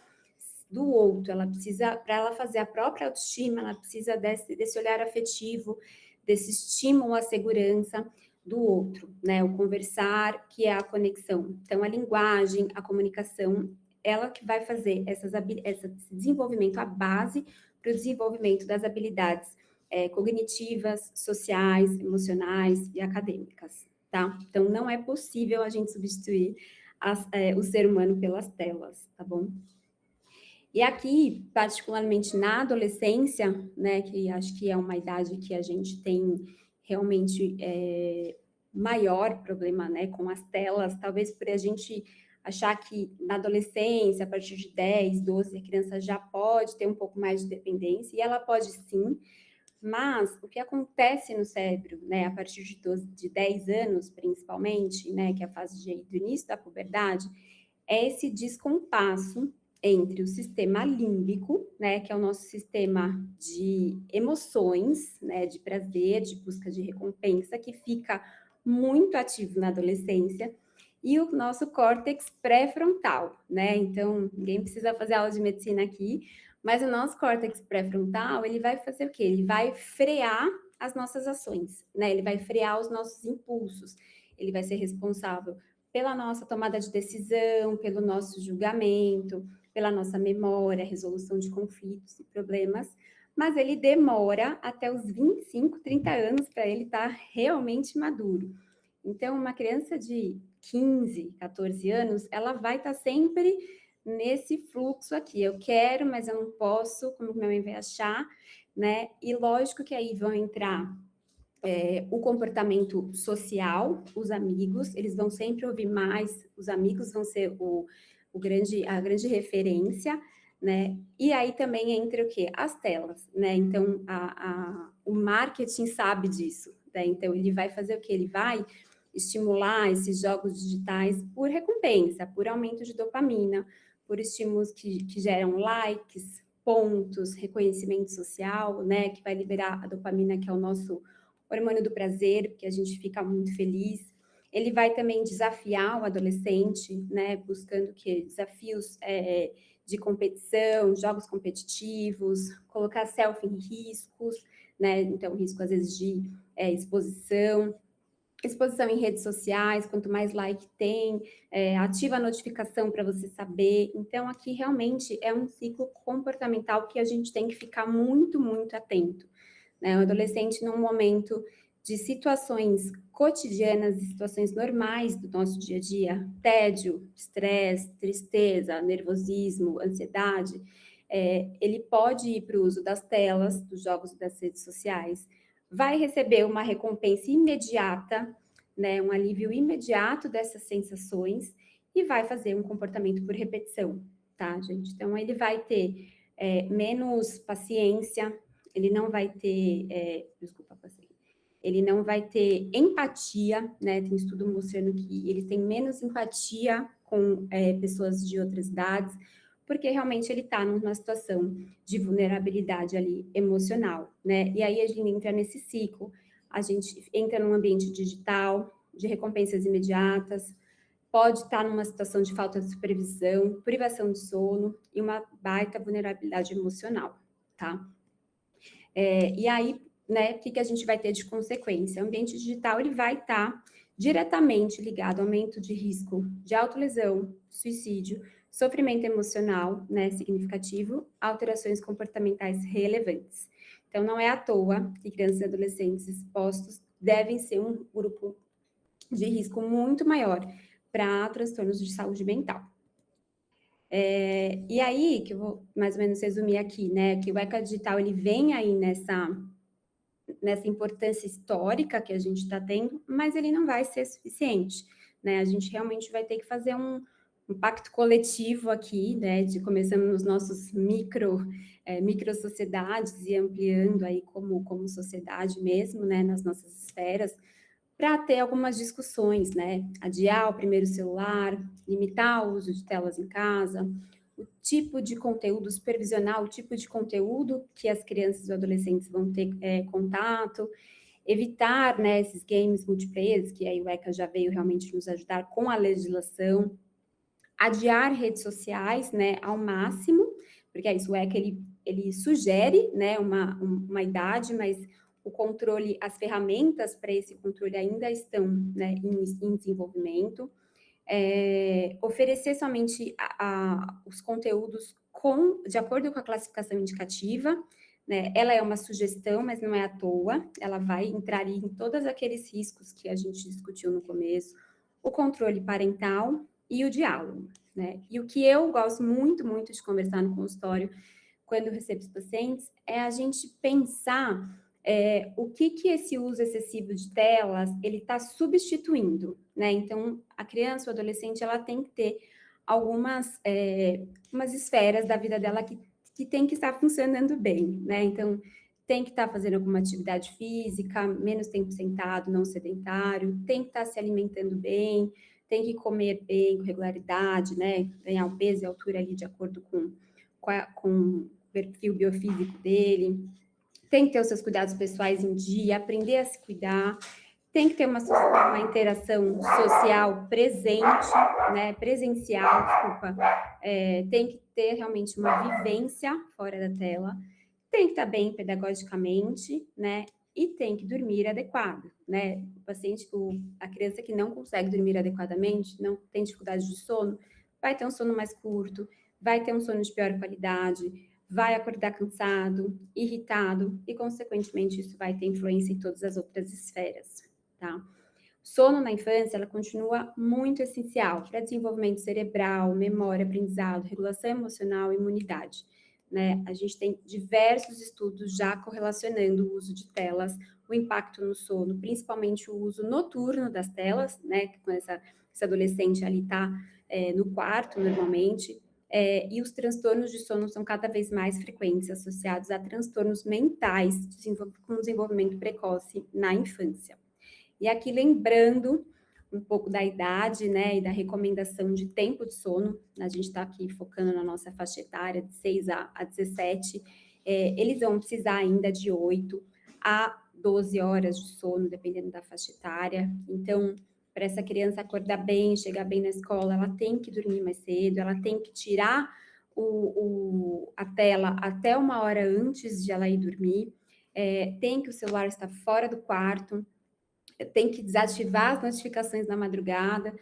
do outro, ela precisa, para ela fazer a própria autoestima, ela precisa desse olhar afetivo, desse estímulo à segurança do outro, né? O conversar, que é a conexão. Então, a linguagem, a comunicação, ela que vai fazer esse desenvolvimento, a base para o desenvolvimento das habilidades cognitivas, sociais, emocionais e acadêmicas, tá? Então, não é possível a gente substituir o ser humano pelas telas, tá bom? E aqui, particularmente na adolescência, né, que acho que é uma idade que a gente tem realmente maior problema, né, com as telas, talvez por a gente achar que na adolescência, a partir de 10, 12, a criança já pode ter um pouco mais de dependência, e ela pode sim, mas o que acontece no cérebro, né, a partir de 10 anos, principalmente, né, que é a fase do início da puberdade, é esse descompasso entre o sistema límbico, né, que é o nosso sistema de emoções, né, de prazer, de busca de recompensa, que fica muito ativo na adolescência, e o nosso córtex pré-frontal, né? Então, ninguém precisa fazer aula de medicina aqui, mas o nosso córtex pré-frontal, ele vai fazer o quê? Ele vai frear as nossas ações, né? Ele vai frear os nossos impulsos. Ele vai ser responsável pela nossa tomada de decisão, pelo nosso julgamento, pela nossa memória, resolução de conflitos e problemas, mas ele demora até os 25, 30 anos para ele estar realmente maduro. Então, uma criança de 15, 14 anos, ela vai estar sempre nesse fluxo aqui. Eu quero, mas eu não posso, como minha mãe vai achar, né? E lógico que aí vão entrar o comportamento social, os amigos, eles vão sempre ouvir mais, os amigos vão ser a grande referência, né? E aí também entra o quê? As telas, né? Então, o marketing sabe disso, né? Então, ele vai fazer o quê? Ele vai estimular esses jogos digitais por recompensa, por aumento de dopamina, por estímulos que geram likes, pontos, reconhecimento social, né? Que vai liberar a dopamina, que é o nosso hormônio do prazer, porque a gente fica muito feliz. Ele vai também desafiar o adolescente, né? Buscando desafios de competição, jogos competitivos, colocar selfie em riscos, né? Então, risco, às vezes, de exposição em redes sociais, quanto mais like tem, ativa a notificação para você saber. Então, aqui realmente é um ciclo comportamental que a gente tem que ficar muito, muito atento, né? O adolescente, num momento de situações cotidianas, de situações normais do nosso dia a dia, tédio, estresse, tristeza, nervosismo, ansiedade, ele pode ir para o uso das telas, dos jogos e das redes sociais, vai receber uma recompensa imediata, né, um alívio imediato dessas sensações e vai fazer um comportamento por repetição, tá, gente? Então, ele vai ter menos paciência, ele não vai ter, ele não vai ter empatia, né? Tem estudo mostrando que ele tem menos empatia com pessoas de outras idades, porque realmente ele está numa situação de vulnerabilidade ali emocional, né? E aí a gente entra nesse ciclo, a gente entra num ambiente digital, de recompensas imediatas, pode estar numa situação de falta de supervisão, privação de sono e uma baita vulnerabilidade emocional, tá? E aí, né, o que a gente vai ter de consequência? O ambiente digital, ele vai estar diretamente ligado ao aumento de risco de autolesão, suicídio, sofrimento emocional, né, significativo, alterações comportamentais relevantes. Então, não é à toa que crianças e adolescentes expostos devem ser um grupo de risco muito maior para transtornos de saúde mental. E aí, que eu vou mais ou menos resumir aqui, né, que o ECA digital, ele vem aí nessa importância histórica que a gente está tendo, mas ele não vai ser suficiente, né, a gente realmente vai ter que fazer um pacto coletivo aqui, né, de começando nos nossos micro sociedades e ampliando aí como sociedade mesmo, né, nas nossas esferas, para ter algumas discussões, né? Adiar o primeiro celular, limitar o uso de telas em casa, o tipo de conteúdo, supervisionar o tipo de conteúdo que as crianças e adolescentes vão ter contato, evitar, né, esses games multiplayer, que aí o ECA já veio realmente nos ajudar com a legislação, adiar redes sociais, né, ao máximo, porque é isso, o ECA, ele sugere, né, uma idade, mas o controle, as ferramentas para esse controle ainda estão, né, em desenvolvimento. Oferecer somente os conteúdos de acordo com a classificação indicativa, né? Ela é uma sugestão, mas não é à toa, ela vai entrar ali em todos aqueles riscos que a gente discutiu no começo, o controle parental e o diálogo, né? E o que eu gosto muito, muito de conversar no consultório, quando eu recebo os pacientes, é a gente pensar o que esse uso excessivo de telas, ele está substituindo, né? Então, a criança ou adolescente, ela tem que ter algumas umas esferas da vida dela que tem que estar funcionando bem, né? Então, tem que estar fazendo alguma atividade física, menos tempo sentado, não sedentário, tem que estar se alimentando bem, tem que comer bem, com regularidade, né? Ganhar o peso e a altura ali de acordo com o perfil biofísico dele, tem que ter os seus cuidados pessoais em dia, aprender a se cuidar, tem que ter uma interação social presente, né, presencial, tem que ter realmente uma vivência fora da tela, tem que estar bem pedagogicamente, né, e tem que dormir adequado, né, a criança que não consegue dormir adequadamente, não tem dificuldade de sono, vai ter um sono mais curto, vai ter um sono de pior qualidade, vai acordar cansado, irritado, e, consequentemente, isso vai ter influência em todas as outras esferas, tá? Sono na infância, ela continua muito essencial para desenvolvimento cerebral, memória, aprendizado, regulação emocional e imunidade, né? A gente tem diversos estudos já correlacionando o uso de telas, o impacto no sono, principalmente o uso noturno das telas, né? Quando esse adolescente ali está no quarto, normalmente, e os transtornos de sono são cada vez mais frequentes, associados a transtornos mentais com desenvolvimento precoce na infância. E aqui, lembrando um pouco da idade, né, e da recomendação de tempo de sono, a gente está aqui focando na nossa faixa etária de 6 a 17, eles vão precisar ainda de 8 a 12 horas de sono, dependendo da faixa etária. Então, para essa criança acordar bem, chegar bem na escola, ela tem que dormir mais cedo, ela tem que tirar a tela até 1 hora antes de ela ir dormir, tem que o celular estar fora do quarto, tem que desativar as notificações na madrugada,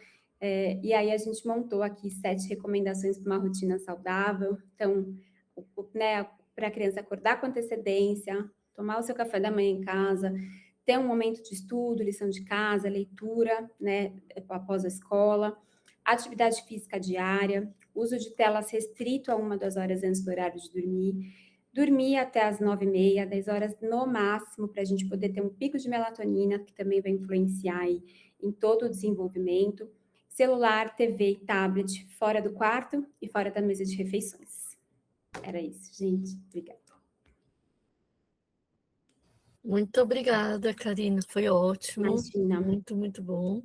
e aí a gente montou aqui 7 recomendações para uma rotina saudável. Então, né, para a criança acordar com antecedência, tomar o seu café da manhã em casa, ter um momento de estudo, lição de casa, leitura, né, após a escola, atividade física diária, uso de telas restrito a 1, 2 horas antes do horário de dormir até as 9h30, 10 horas no máximo, para a gente poder ter um pico de melatonina, que também vai influenciar aí em todo o desenvolvimento, celular, TV e tablet fora do quarto e fora da mesa de refeições. Era isso, gente. Obrigada. Muito obrigada, Karina. Foi ótimo. Imagina. Muito, muito bom.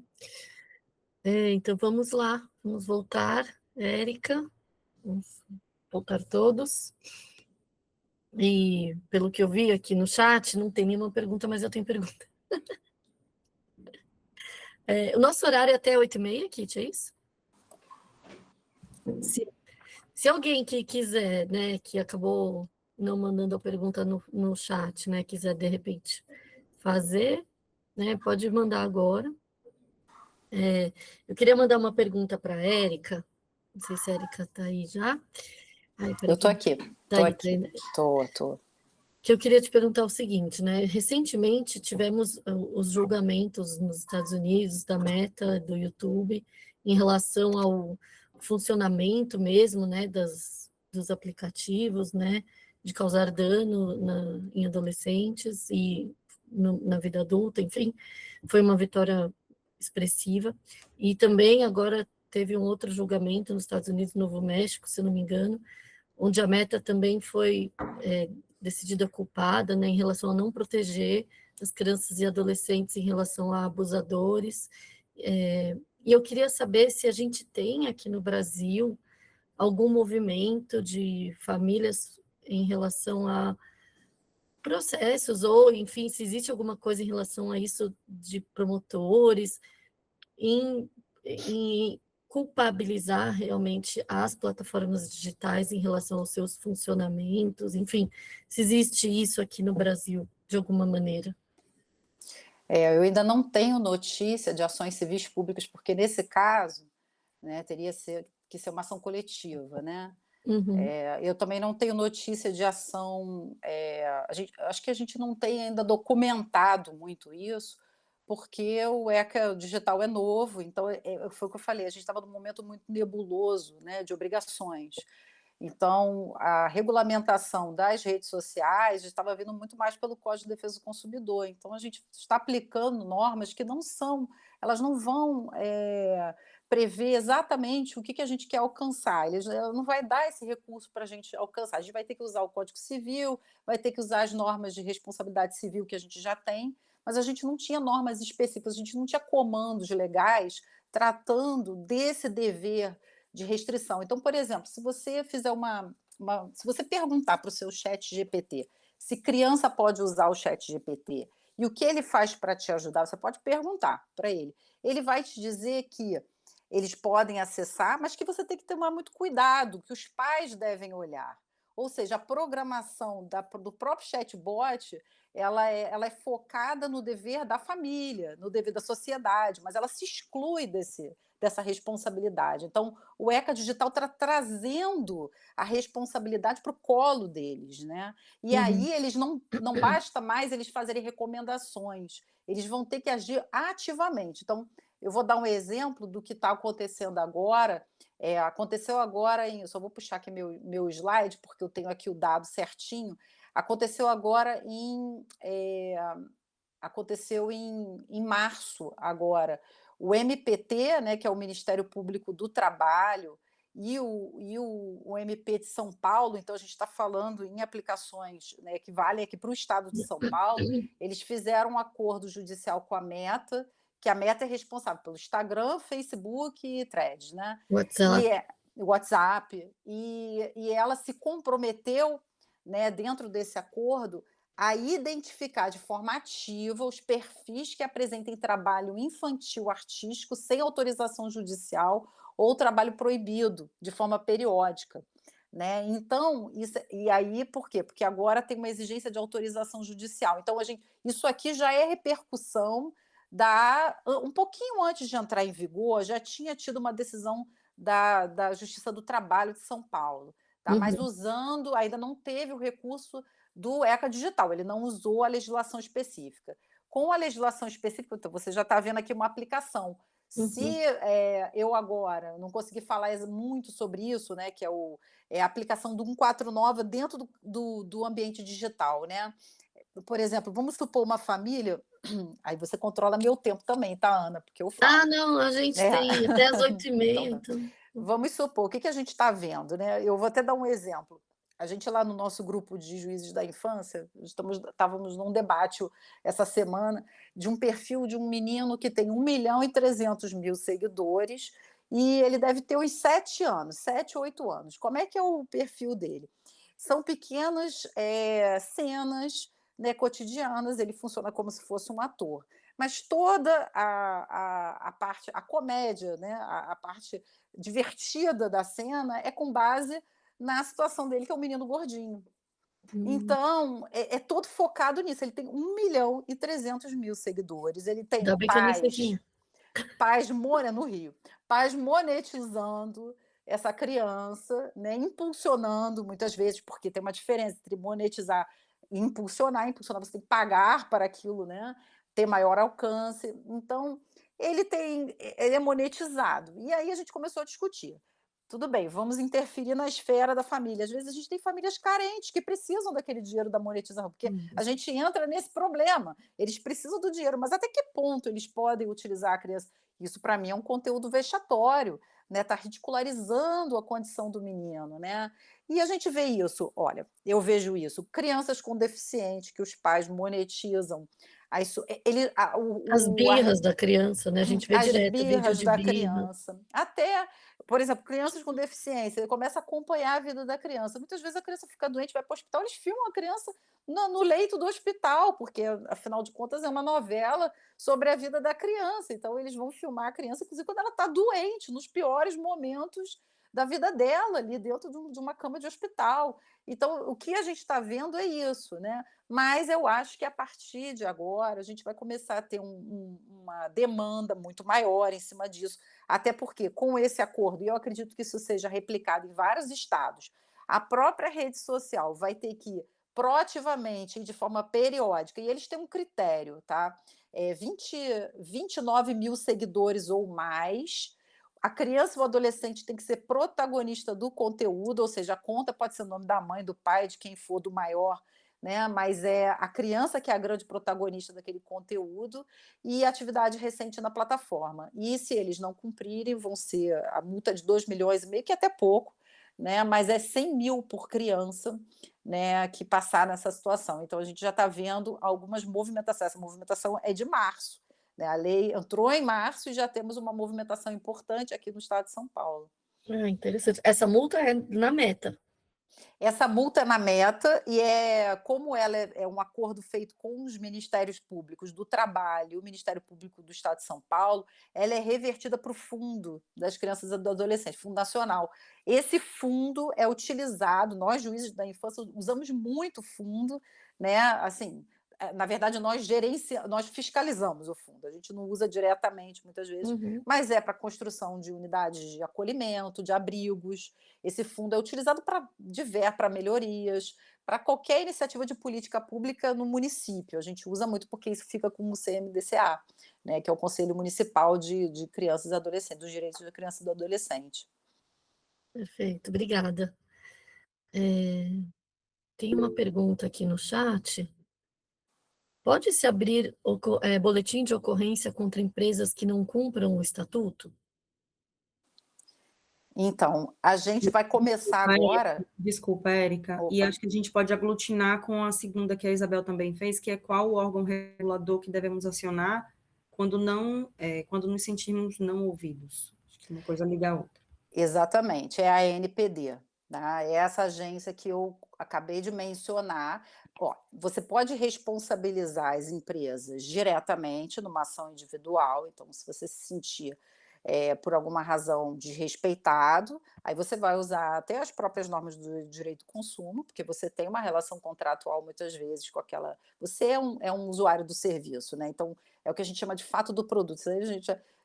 Então, vamos lá. Vamos voltar. Érica, vamos voltar todos. E, pelo que eu vi aqui no chat, não tem nenhuma pergunta, mas eu tenho pergunta. O nosso horário é até 8h30, Kit, é isso? Se alguém que quiser, né, que acabou não mandando a pergunta no chat, né, quiser, de repente, fazer, né, pode mandar agora. Eu queria mandar uma pergunta para a Érica. Não sei se a Érica está aí já. Ai, Eu estou aqui. Tá aí, tá aí. Tô. Que eu queria te perguntar o seguinte, né? Recentemente tivemos os julgamentos nos Estados Unidos da Meta, do YouTube, em relação ao funcionamento mesmo, né, dos aplicativos, né, de causar dano em adolescentes e na vida adulta, enfim, foi uma vitória expressiva. E também agora teve um outro julgamento nos Estados Unidos, Novo México, se eu não me engano, onde a Meta também foi decidida culpada, né, em relação a não proteger as crianças e adolescentes em relação a abusadores. E eu queria saber se a gente tem aqui no Brasil algum movimento de famílias em relação a processos, ou, enfim, se existe alguma coisa em relação a isso de promotores, em culpabilizar realmente as plataformas digitais em relação aos seus funcionamentos, enfim, se existe isso aqui no Brasil, de alguma maneira. Eu ainda não tenho notícia de ações civis públicas, porque nesse caso, né, teria que ser uma ação coletiva, né? Uhum. Eu também não tenho notícia de ação. Acho que a gente não tem ainda documentado muito isso, porque o ECA digital é novo, então foi o que eu falei, a gente estava num momento muito nebuloso, né, de obrigações. Então, a regulamentação das redes sociais estava vindo muito mais pelo Código de Defesa do Consumidor. Então, a gente está aplicando normas que elas não vão prever exatamente o que a gente quer alcançar. Ela não vai dar esse recurso para a gente alcançar. A gente vai ter que usar o Código Civil, vai ter que usar as normas de responsabilidade civil que a gente já tem, mas a gente não tinha normas específicas, a gente não tinha comandos legais tratando desse dever de restrição. Então, por exemplo, se você fizer se você perguntar para o seu chat GPT se criança pode usar o chat GPT e o que ele faz para te ajudar, você pode perguntar para ele. Ele vai te dizer que eles podem acessar, mas que você tem que tomar muito cuidado, que os pais devem olhar. Ou seja, a programação do próprio chatbot, ela é focada no dever da família, no dever da sociedade, mas ela se exclui dessa responsabilidade. Então, o ECA Digital está trazendo a responsabilidade para o colo deles, né? E aí eles não basta mais eles fazerem recomendações, eles vão ter que agir ativamente. Então, eu vou dar um exemplo do que está acontecendo agora. Aconteceu agora eu só vou puxar aqui meu slide, porque eu tenho aqui o dado certinho. Aconteceu agora aconteceu em março agora. O MPT, né, que é o Ministério Público do Trabalho, e o MP de São Paulo, então a gente está falando em aplicações, né, que valem aqui para o estado de São Paulo, eles fizeram um acordo judicial com a Meta, que a Meta é responsável pelo Instagram, Facebook e Threads, né? WhatsApp. E ela se comprometeu, né, dentro desse acordo, a identificar de forma ativa os perfis que apresentem trabalho infantil artístico sem autorização judicial ou trabalho proibido de forma periódica, né? Então, e aí por quê? Porque agora tem uma exigência de autorização judicial. Então, isso aqui já é repercussão um pouquinho antes de entrar em vigor, já tinha tido uma decisão da Justiça do Trabalho de São Paulo, tá? Mas ainda não teve o recurso do ECA Digital, ele não usou a legislação específica. Com a legislação específica, então, você já está vendo aqui uma aplicação. Se eu agora não conseguir falar muito sobre isso, né, que é a aplicação do 149 dentro do ambiente digital, né? Por exemplo, vamos supor uma família, aí você controla meu tempo também, tá, Ana? Porque eu falo. Ah, não, a gente tem até as 8h30. Então, vamos supor, o que a gente está vendo, né? Eu vou até dar um exemplo. a gente lá no nosso grupo de juízes da infância, estávamos num debate essa semana de um perfil de um menino que tem 1.300.000 seguidores e ele deve ter uns 7 anos, 7, 8 anos. Como é que é o perfil dele? São pequenas cenas, né, cotidianas, ele funciona como se fosse um ator. Mas toda a parte, a comédia, né, a parte divertida da cena é com base na situação dele, que é um menino gordinho. Então, é todo focado nisso. Ele tem 1.300.000 seguidores. Ele tem Ainda bem que eu nem sei quem é. no Rio, pais monetizando essa criança, né, impulsionando muitas vezes, porque tem uma diferença entre monetizar e impulsionar. Impulsionar, você tem que pagar para aquilo, né, ter maior alcance. Então, ele é monetizado. E aí a gente começou a discutir. Tudo bem, vamos interferir na esfera da família. Às vezes a gente tem famílias carentes que precisam daquele dinheiro da monetização, porque a gente entra nesse problema. Eles precisam do dinheiro, mas até que ponto eles podem utilizar a criança? Isso, para mim, é um conteúdo vexatório, né? Está ridicularizando a condição do menino, né? E a gente vê isso, olha, eu vejo isso, crianças com deficiente que os pais monetizam. As birras da criança, né? A gente vê As direto vídeo birras de da birra. criança. Até, por exemplo, crianças com deficiência, ele começa a acompanhar a vida da criança. Muitas vezes a criança fica doente, vai para o hospital, eles filmam a criança no leito do hospital, porque, afinal de contas, é uma novela sobre a vida da criança. Então, eles vão filmar a criança, inclusive, quando ela está doente, nos piores momentos da vida dela, ali dentro de uma cama de hospital. Então, o que a gente está vendo é isso, né? Mas eu acho que a partir de agora a gente vai começar a ter uma demanda muito maior em cima disso, até porque com esse acordo, e eu acredito que isso seja replicado em vários estados, a própria rede social vai ter que proativamente e de forma periódica, e eles têm um critério, tá? 29.000 seguidores ou mais. A criança ou o adolescente tem que ser protagonista do conteúdo, ou seja, a conta pode ser o nome da mãe, do pai, de quem for, do maior, né? Mas é a criança que é a grande protagonista daquele conteúdo e atividade recente na plataforma. E se eles não cumprirem, vão ser a multa de 2,5 milhões, que é até pouco, né? Mas é 100 mil por criança, né, que passar nessa situação. Então, a gente já está vendo algumas movimentações. Essa movimentação é de março. A lei entrou em março e já temos uma movimentação importante aqui no estado de São Paulo. Interessante. Essa multa é na meta. Essa multa é na meta e como ela é um acordo feito com os Ministérios Públicos do Trabalho e o Ministério Público do Estado de São Paulo, ela é revertida para o Fundo das Crianças e do Adolescente, Fundo Nacional. Esse fundo é utilizado, nós juízes da infância usamos muito fundo, né? Assim, na verdade, nós fiscalizamos o fundo, a gente não usa diretamente muitas vezes, mas é para construção de unidades de acolhimento, de abrigos. Esse fundo é utilizado para melhorias, para qualquer iniciativa de política pública no município. A gente usa muito porque isso fica com o CMDCA, né, que é o Conselho Municipal de Crianças e Adolescentes, dos Direitos da Criança e do Adolescente. Perfeito, obrigada. Tem uma pergunta aqui no chat. Pode-se abrir boletim de ocorrência contra empresas que não cumpram o estatuto? Então, a gente vai começar agora... Desculpa, Érica. Opa. E acho que a gente pode aglutinar com a segunda que a Isabel também fez, que é qual o órgão regulador que devemos acionar quando nos sentimos não ouvidos. Acho que uma coisa liga a outra. Exatamente, é a ANPD. Tá? É essa agência que eu acabei de mencionar. Você pode responsabilizar as empresas diretamente numa ação individual, então, se você se sentir por alguma razão desrespeitado, aí você vai usar até as próprias normas do direito do consumo, porque você tem uma relação contratual muitas vezes com aquela... Você é um usuário do serviço, né? Então, é o que a gente chama de fato do produto. Isso aí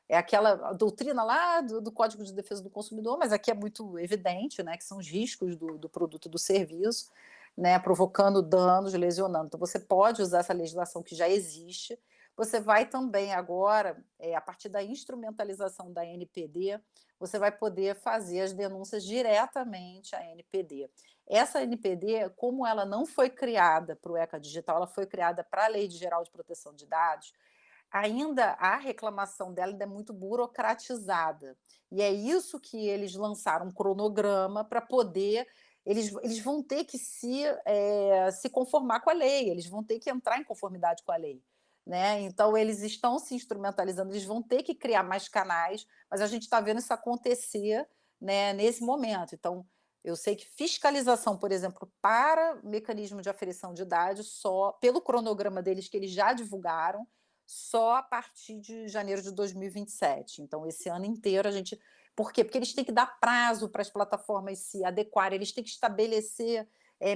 é aquela doutrina lá do Código de Defesa do Consumidor, mas aqui é muito evidente, né, que são os riscos do produto e do serviço, né, provocando danos, lesionando. Então, você pode usar essa legislação que já existe. Você vai também agora, a partir da instrumentalização da NPD, você vai poder fazer as denúncias diretamente à NPD. Essa NPD, como ela não foi criada para o ECA Digital, ela foi criada para a Lei Geral de Proteção de Dados, ainda a reclamação dela ainda é muito burocratizada. E é isso que eles lançaram um cronograma para poder eles vão ter que se conformar com a lei, eles vão ter que entrar em conformidade com a lei, né? Então, eles estão se instrumentalizando, eles vão ter que criar mais canais, mas a gente está vendo isso acontecer, né, nesse momento. Então, eu sei que fiscalização, por exemplo, para mecanismo de aferição de idade, só pelo cronograma deles, que eles já divulgaram, só a partir de janeiro de 2027. Então, esse ano inteiro a gente. Por quê? Porque eles têm que dar prazo para as plataformas se adequarem, eles têm que estabelecer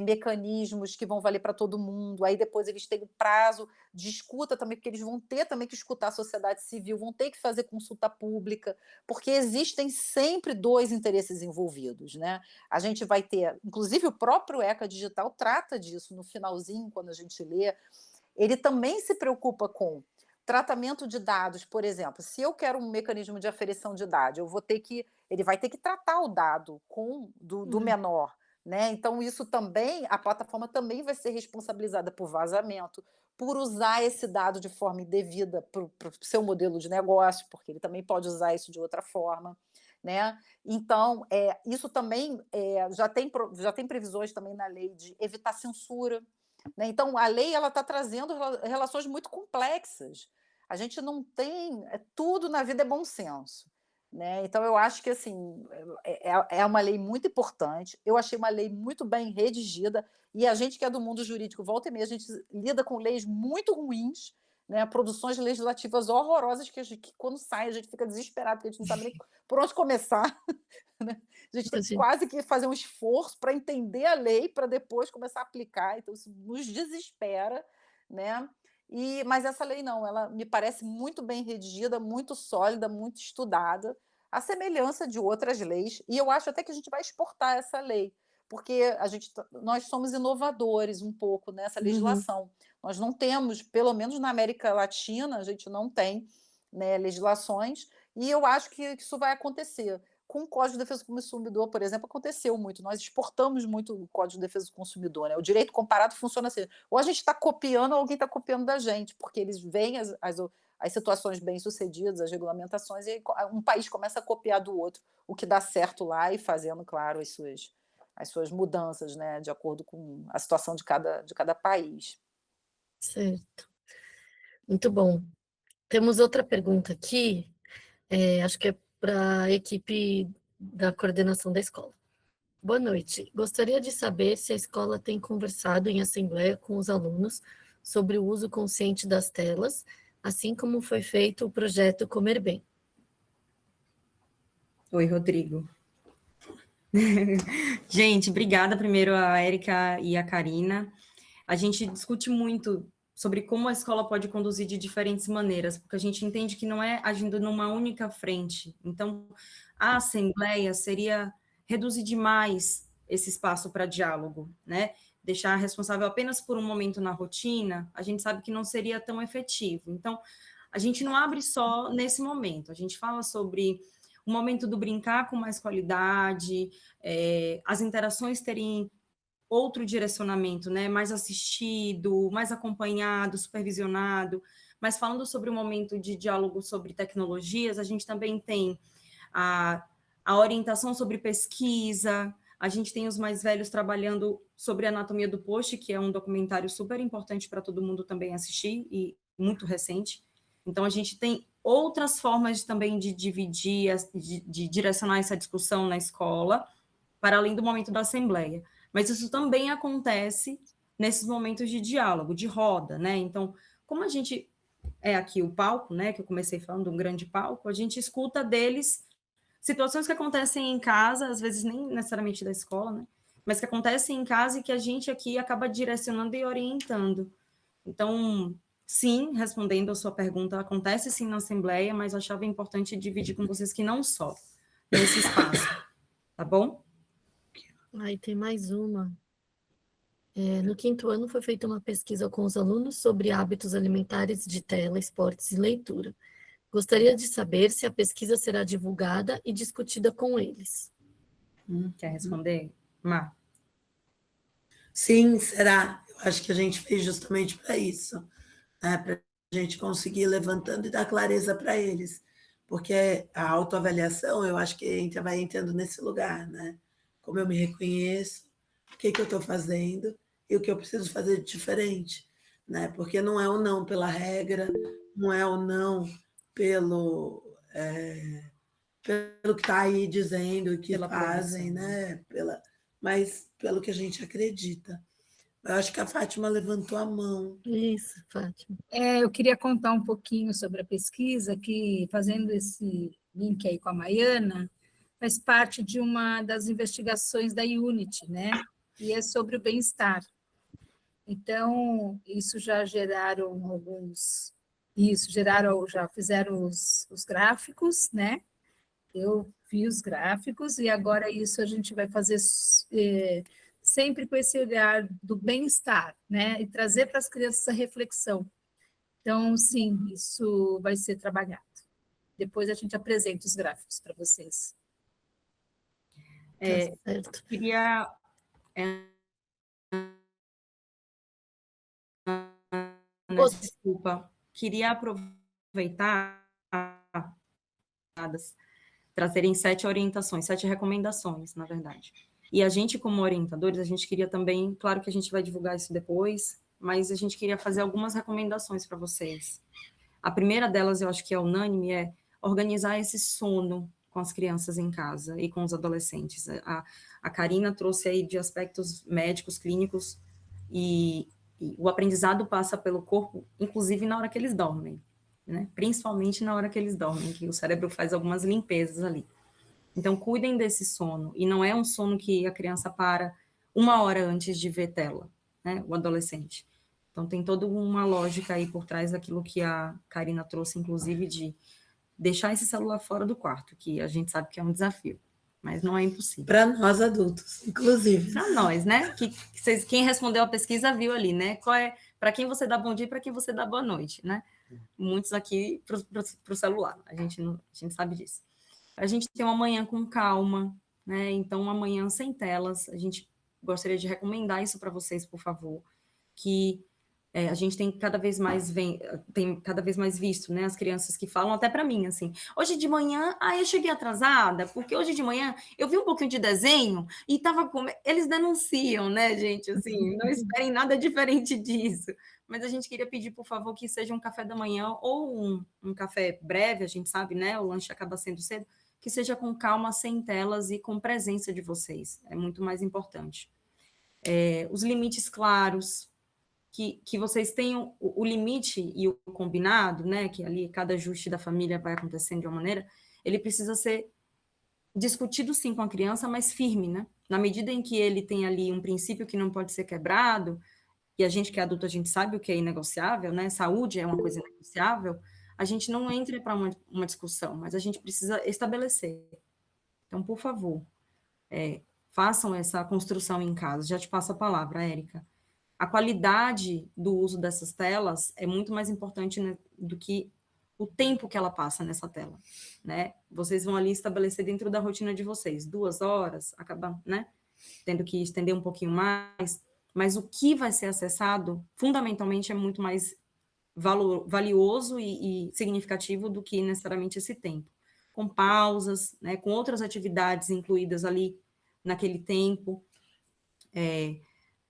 mecanismos que vão valer para todo mundo. Aí depois eles têm um prazo de escuta também, porque eles vão ter também que escutar a sociedade civil, vão ter que fazer consulta pública, porque existem sempre dois interesses envolvidos, né? A gente vai ter, inclusive o próprio ECA Digital trata disso no finalzinho, quando a gente lê, ele também se preocupa com tratamento de dados, por exemplo. Se eu quero um mecanismo de aferição de idade, ele vai ter que tratar o dado do menor, né? Então, isso também, a plataforma também vai ser responsabilizada por vazamento, por usar esse dado de forma indevida para o seu modelo de negócio, porque ele também pode usar isso de outra forma, né? Então, isso também já tem previsões também na lei de evitar censura, né? Então, a lei está trazendo relações muito complexas. A gente não tem... tudo na vida é bom senso, né? Então, eu acho que assim, é uma lei muito importante. Eu achei uma lei muito bem redigida, e a gente que é do mundo jurídico, volta e meia, a gente lida com leis muito ruins, né? Produções legislativas horrorosas que quando sai a gente fica desesperado, porque a gente não sabe nem por onde começar. Né? A gente tem quase que fazer um esforço para entender a lei, para depois começar a aplicar, então isso nos desespera, né? Mas essa lei não, ela me parece muito bem redigida, muito sólida, muito estudada, à semelhança de outras leis, e eu acho até que a gente vai exportar essa lei, porque nós somos inovadores um pouco nessa legislação. Nós não temos, pelo menos na América Latina, a gente não tem, né, legislações, e eu acho que isso vai acontecer. Com o Código de Defesa do Consumidor, por exemplo, aconteceu muito. Nós exportamos muito o Código de Defesa do Consumidor, né? O direito comparado funciona assim. Ou a gente está copiando, ou alguém está copiando da gente, porque eles veem as situações bem-sucedidas, as regulamentações, e um país começa a copiar do outro o que dá certo lá e fazendo, claro, as suas mudanças, né? De acordo com a situação de cada país. Certo. Muito bom. Temos outra pergunta aqui, acho que é para a equipe da coordenação da escola. Boa noite. Gostaria de saber se a escola tem conversado em assembleia com os alunos sobre o uso consciente das telas, assim como foi feito o projeto Comer Bem. Oi, Rodrigo. Gente, obrigada primeiro a Érica e a Karina. A gente discute muito sobre como a escola pode conduzir de diferentes maneiras, porque a gente entende que não é agindo numa única frente. Então, a assembleia seria reduzir demais esse espaço para diálogo, né? Deixar responsável apenas por um momento na rotina, a gente sabe que não seria tão efetivo. Então, a gente não abre só nesse momento, a gente fala sobre o momento do brincar com mais qualidade, as interações terem outro direcionamento, né? Mais assistido, mais acompanhado, supervisionado. Mas falando sobre o momento de diálogo sobre tecnologias, a gente também tem a orientação sobre pesquisa, a gente tem os mais velhos trabalhando sobre a anatomia do post, que é um documentário super importante para todo mundo também assistir, e muito recente. Então, a gente tem outras formas também de dividir, de direcionar essa discussão na escola, para além do momento da assembleia. Mas isso também acontece nesses momentos de diálogo, de roda, né? Então, como a gente é aqui o palco, né? Que eu comecei falando, um grande palco, a gente escuta deles situações que acontecem em casa, às vezes nem necessariamente da escola, né? Mas que acontecem em casa e que a gente aqui acaba direcionando e orientando. Então, sim, respondendo a sua pergunta, acontece sim na assembleia, mas eu achava importante dividir com vocês que não só nesse espaço, tá bom? Aí tem mais uma. No 5º ano foi feita uma pesquisa com os alunos sobre hábitos alimentares de tela, esportes e leitura. Gostaria de saber se a pesquisa será divulgada e discutida com eles. Quer responder, Mar? Sim, será. Eu acho que a gente fez justamente para isso, né? Para a gente conseguir ir levantando e dar clareza para eles. Porque a autoavaliação, eu acho que vai entrando nesse lugar, né? Como eu me reconheço, o que eu estou fazendo e o que eu preciso fazer de diferente, né? Porque não é o não pela regra, não é o não pelo, pelo que está aí dizendo que Pela fazem, produção, né? Mas pelo que a gente acredita. Eu acho que a Fátima levantou a mão. Isso, Fátima. Eu queria contar um pouquinho sobre a pesquisa, que fazendo esse link aí com a Maiana, faz parte de uma das investigações da Unity, né? E é sobre o bem-estar. Então, já fizeram os gráficos, né? Eu vi os gráficos e agora isso a gente vai fazer sempre com esse olhar do bem-estar, né? E trazer para as crianças a reflexão. Então, sim, isso vai ser trabalhado. Depois a gente apresenta os gráficos para vocês. Tá certo. Queria desculpa, queria aproveitar trazerem 7 orientações, 7 recomendações, na verdade. E a gente, como orientadores, a gente queria também, claro que a gente vai divulgar isso depois, mas a gente queria fazer algumas recomendações para vocês. A primeira delas, eu acho que é unânime, é organizar esse sono com as crianças em casa e com os adolescentes. A Karina trouxe aí de aspectos médicos, clínicos, e o aprendizado passa pelo corpo, inclusive na hora que eles dormem, né? Principalmente na hora que eles dormem, que o cérebro faz algumas limpezas ali. Então, cuidem desse sono, e não é um sono que a criança para 1 hora antes de ver tela, né? O adolescente. Então, tem toda uma lógica aí por trás daquilo que a Karina trouxe, inclusive, de deixar esse celular fora do quarto, que a gente sabe que é um desafio, mas não é impossível. Para nós adultos, inclusive. Para nós, né? Quem respondeu a pesquisa viu ali, né? Para quem você dá bom dia e para quem você dá boa noite, né? Muitos aqui para o celular, a gente sabe disso. A gente tem uma manhã com calma, né? Então, uma manhã sem telas, a gente gostaria de recomendar isso para vocês, por favor, que a gente tem cada vez mais visto, né, as crianças que falam até para mim, assim, hoje de manhã, eu cheguei atrasada, porque hoje de manhã eu vi um pouquinho de desenho e estava com... Eles denunciam, né, gente, assim, não esperem nada diferente disso, mas a gente queria pedir, por favor, que seja um café da manhã ou um café breve, a gente sabe, né, o lanche acaba sendo cedo, que seja com calma, sem telas e com presença de vocês, é muito mais importante. Os limites claros, que vocês tenham o limite e o combinado, né, que ali cada ajuste da família vai acontecendo de uma maneira, ele precisa ser discutido sim com a criança, mas firme, né? Na medida em que ele tem ali um princípio que não pode ser quebrado, e a gente que é adulto, a gente sabe o que é inegociável, né? Saúde é uma coisa inegociável, a gente não entra para uma discussão, mas a gente precisa estabelecer. Então, por favor, façam essa construção em casa. Já te passo a palavra, Érica. A qualidade do uso dessas telas é muito mais importante, né, do que o tempo que ela passa nessa tela, né? Vocês vão ali estabelecer dentro da rotina de vocês, 2 horas, acaba, né, tendo que estender um pouquinho mais, mas o que vai ser acessado, fundamentalmente, é muito mais valioso e significativo do que necessariamente esse tempo. Com pausas, né, com outras atividades incluídas ali naquele tempo,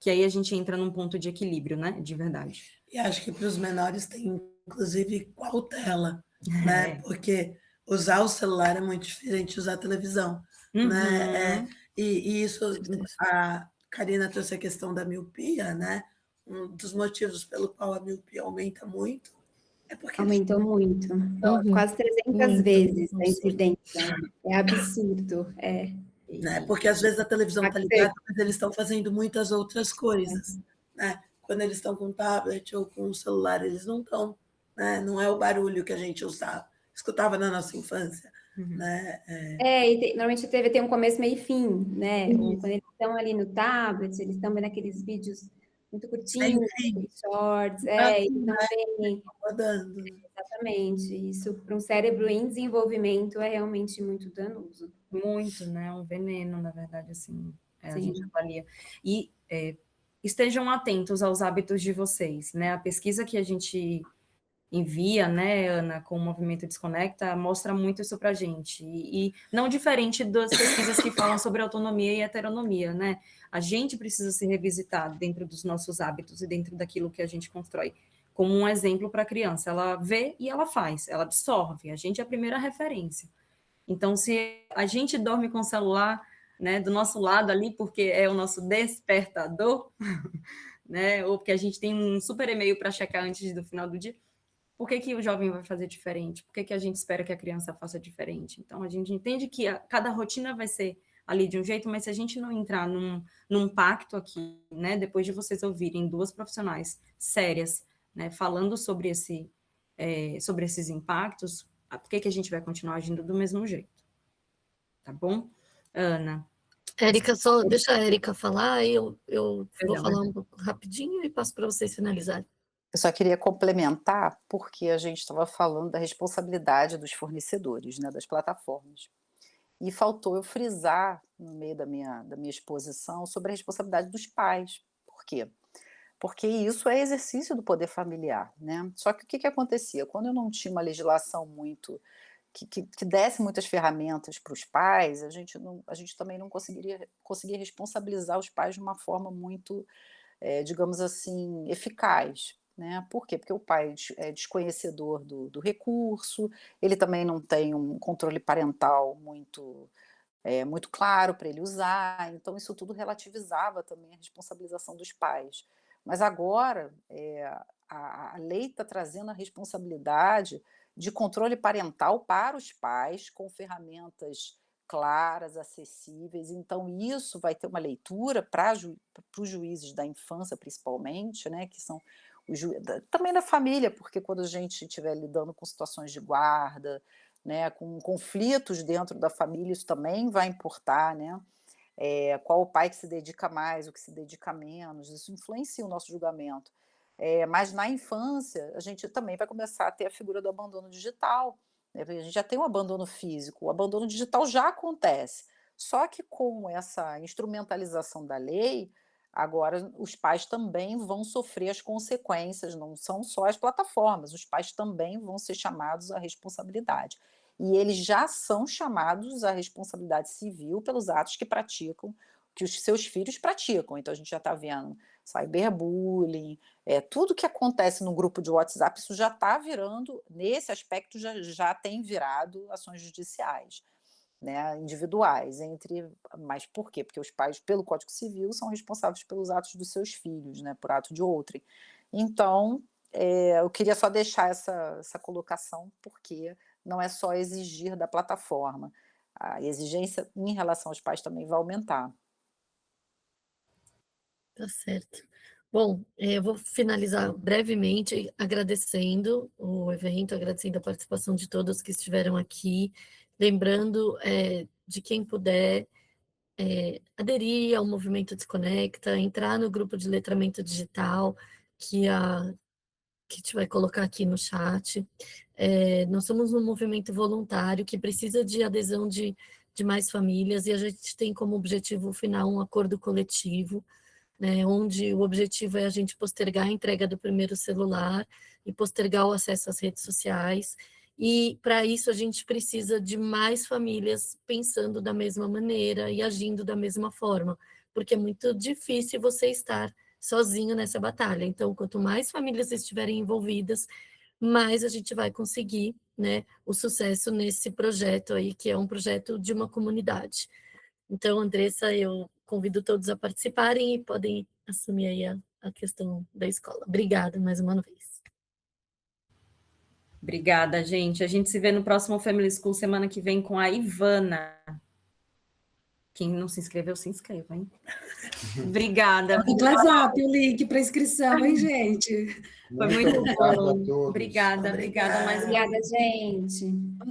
que aí a gente entra num ponto de equilíbrio, né, de verdade. E acho que para os menores tem, inclusive, qual tela, né? Porque usar o celular é muito diferente de usar a televisão, né? E isso, a Karina trouxe a questão da miopia, né? Um dos motivos pelo qual a miopia aumenta muito é porque... Aumentou muito, quase 300 vezes a incidência, é absurdo, Né? Porque às vezes a televisão está ligada, mas eles estão fazendo muitas outras coisas, né? Quando eles estão com tablet ou com celular, eles não estão, né? Não é o barulho que a gente escutava na nossa infância, né? E normalmente a TV tem um começo, meio e fim, né? Quando eles estão ali no tablet, eles estão vendo aqueles vídeos muito curtinhos, shorts, e não tem... Exatamente, isso para um cérebro em desenvolvimento é realmente muito danoso. Muito, né? Um veneno, na verdade, assim, a gente avalia. E estejam atentos aos hábitos de vocês, né? A pesquisa que a gente envia, né, Ana, com o Movimento Desconecta, mostra muito isso para a gente. E não diferente das pesquisas que falam sobre autonomia e heteronomia, né? A gente precisa se revisitar dentro dos nossos hábitos e dentro daquilo que a gente constrói. Como um exemplo para a criança, ela vê e ela faz, ela absorve, a gente é a primeira referência. Então, se a gente dorme com o celular, né, do nosso lado ali, porque é o nosso despertador, né, ou porque a gente tem um super e-mail para checar antes do final do dia, por que o jovem vai fazer diferente? Por que a gente espera que a criança faça diferente? Então, a gente entende que cada rotina vai ser ali de um jeito, mas se a gente não entrar num pacto aqui, né, depois de vocês ouvirem duas profissionais sérias, né, falando sobre esses impactos, por que a gente vai continuar agindo do mesmo jeito? Tá bom? Ana? Érica, só deixa a Érica falar, aí eu vou falar um pouco rapidinho e passo para vocês finalizarem. Eu só queria complementar, porque a gente estava falando da responsabilidade dos fornecedores, né, das plataformas. E faltou eu frisar, no meio da minha exposição, sobre a responsabilidade dos pais. Por quê? Porque isso é exercício do poder familiar, né? Só que o que acontecia? Quando eu não tinha uma legislação muito que desse muitas ferramentas para os pais, a gente também não conseguia responsabilizar os pais de uma forma muito, digamos assim, eficaz. Né? Por quê? Porque o pai é desconhecedor do recurso, ele também não tem um controle parental muito claro para ele usar, então isso tudo relativizava também a responsabilização dos pais. Mas agora a lei está trazendo a responsabilidade de controle parental para os pais, com ferramentas claras, acessíveis. Então, isso vai ter uma leitura para os juízes da infância, principalmente, né, que são também da família, porque quando a gente estiver lidando com situações de guarda, né, com conflitos dentro da família, isso também vai importar, né? Qual o pai que se dedica mais, o que se dedica menos, isso influencia o nosso julgamento. Mas na infância, a gente também vai começar a ter a figura do abandono digital, né? A gente já tem o abandono físico, o abandono digital já acontece, só que com essa instrumentalização da lei, agora os pais também vão sofrer as consequências, não são só as plataformas, os pais também vão ser chamados à responsabilidade. E eles já são chamados à responsabilidade civil pelos atos que os seus filhos praticam. Então, a gente já está vendo cyberbullying, tudo que acontece no grupo de WhatsApp, isso já está virando, nesse aspecto, já tem virado ações judiciais, né, individuais. Mas por quê? Porque os pais, pelo Código Civil, são responsáveis pelos atos dos seus filhos, né, por ato de outrem. Então, eu queria só deixar essa colocação, porque não é só exigir da plataforma. A exigência em relação aos pais também vai aumentar. Tá certo. Bom, eu vou finalizar brevemente agradecendo o evento, agradecendo a participação de todos que estiveram aqui, lembrando de quem puder aderir ao Movimento Desconecta, entrar no grupo de letramento digital que a gente vai colocar aqui no chat. Nós somos um movimento voluntário que precisa de adesão de mais famílias e a gente tem como objetivo final um acordo coletivo, né, onde o objetivo é a gente postergar a entrega do primeiro celular e postergar o acesso às redes sociais. E, para isso, a gente precisa de mais famílias pensando da mesma maneira e agindo da mesma forma, porque é muito difícil você estar sozinho nessa batalha. Então, quanto mais famílias estiverem envolvidas, mais a gente vai conseguir, né, o sucesso nesse projeto aí, que é um projeto de uma comunidade. Então, Andressa, eu convido todos a participarem e podem assumir aí a questão da escola. Obrigada mais uma vez. Obrigada, gente. A gente se vê no próximo Family School semana que vem com a Ivana. Quem não se inscreveu, se inscreva, hein? Obrigada. Do WhatsApp, o link para inscrição, hein, gente? Foi muito bom. Obrigado a todos. Obrigada mais uma vez. Obrigada, gente.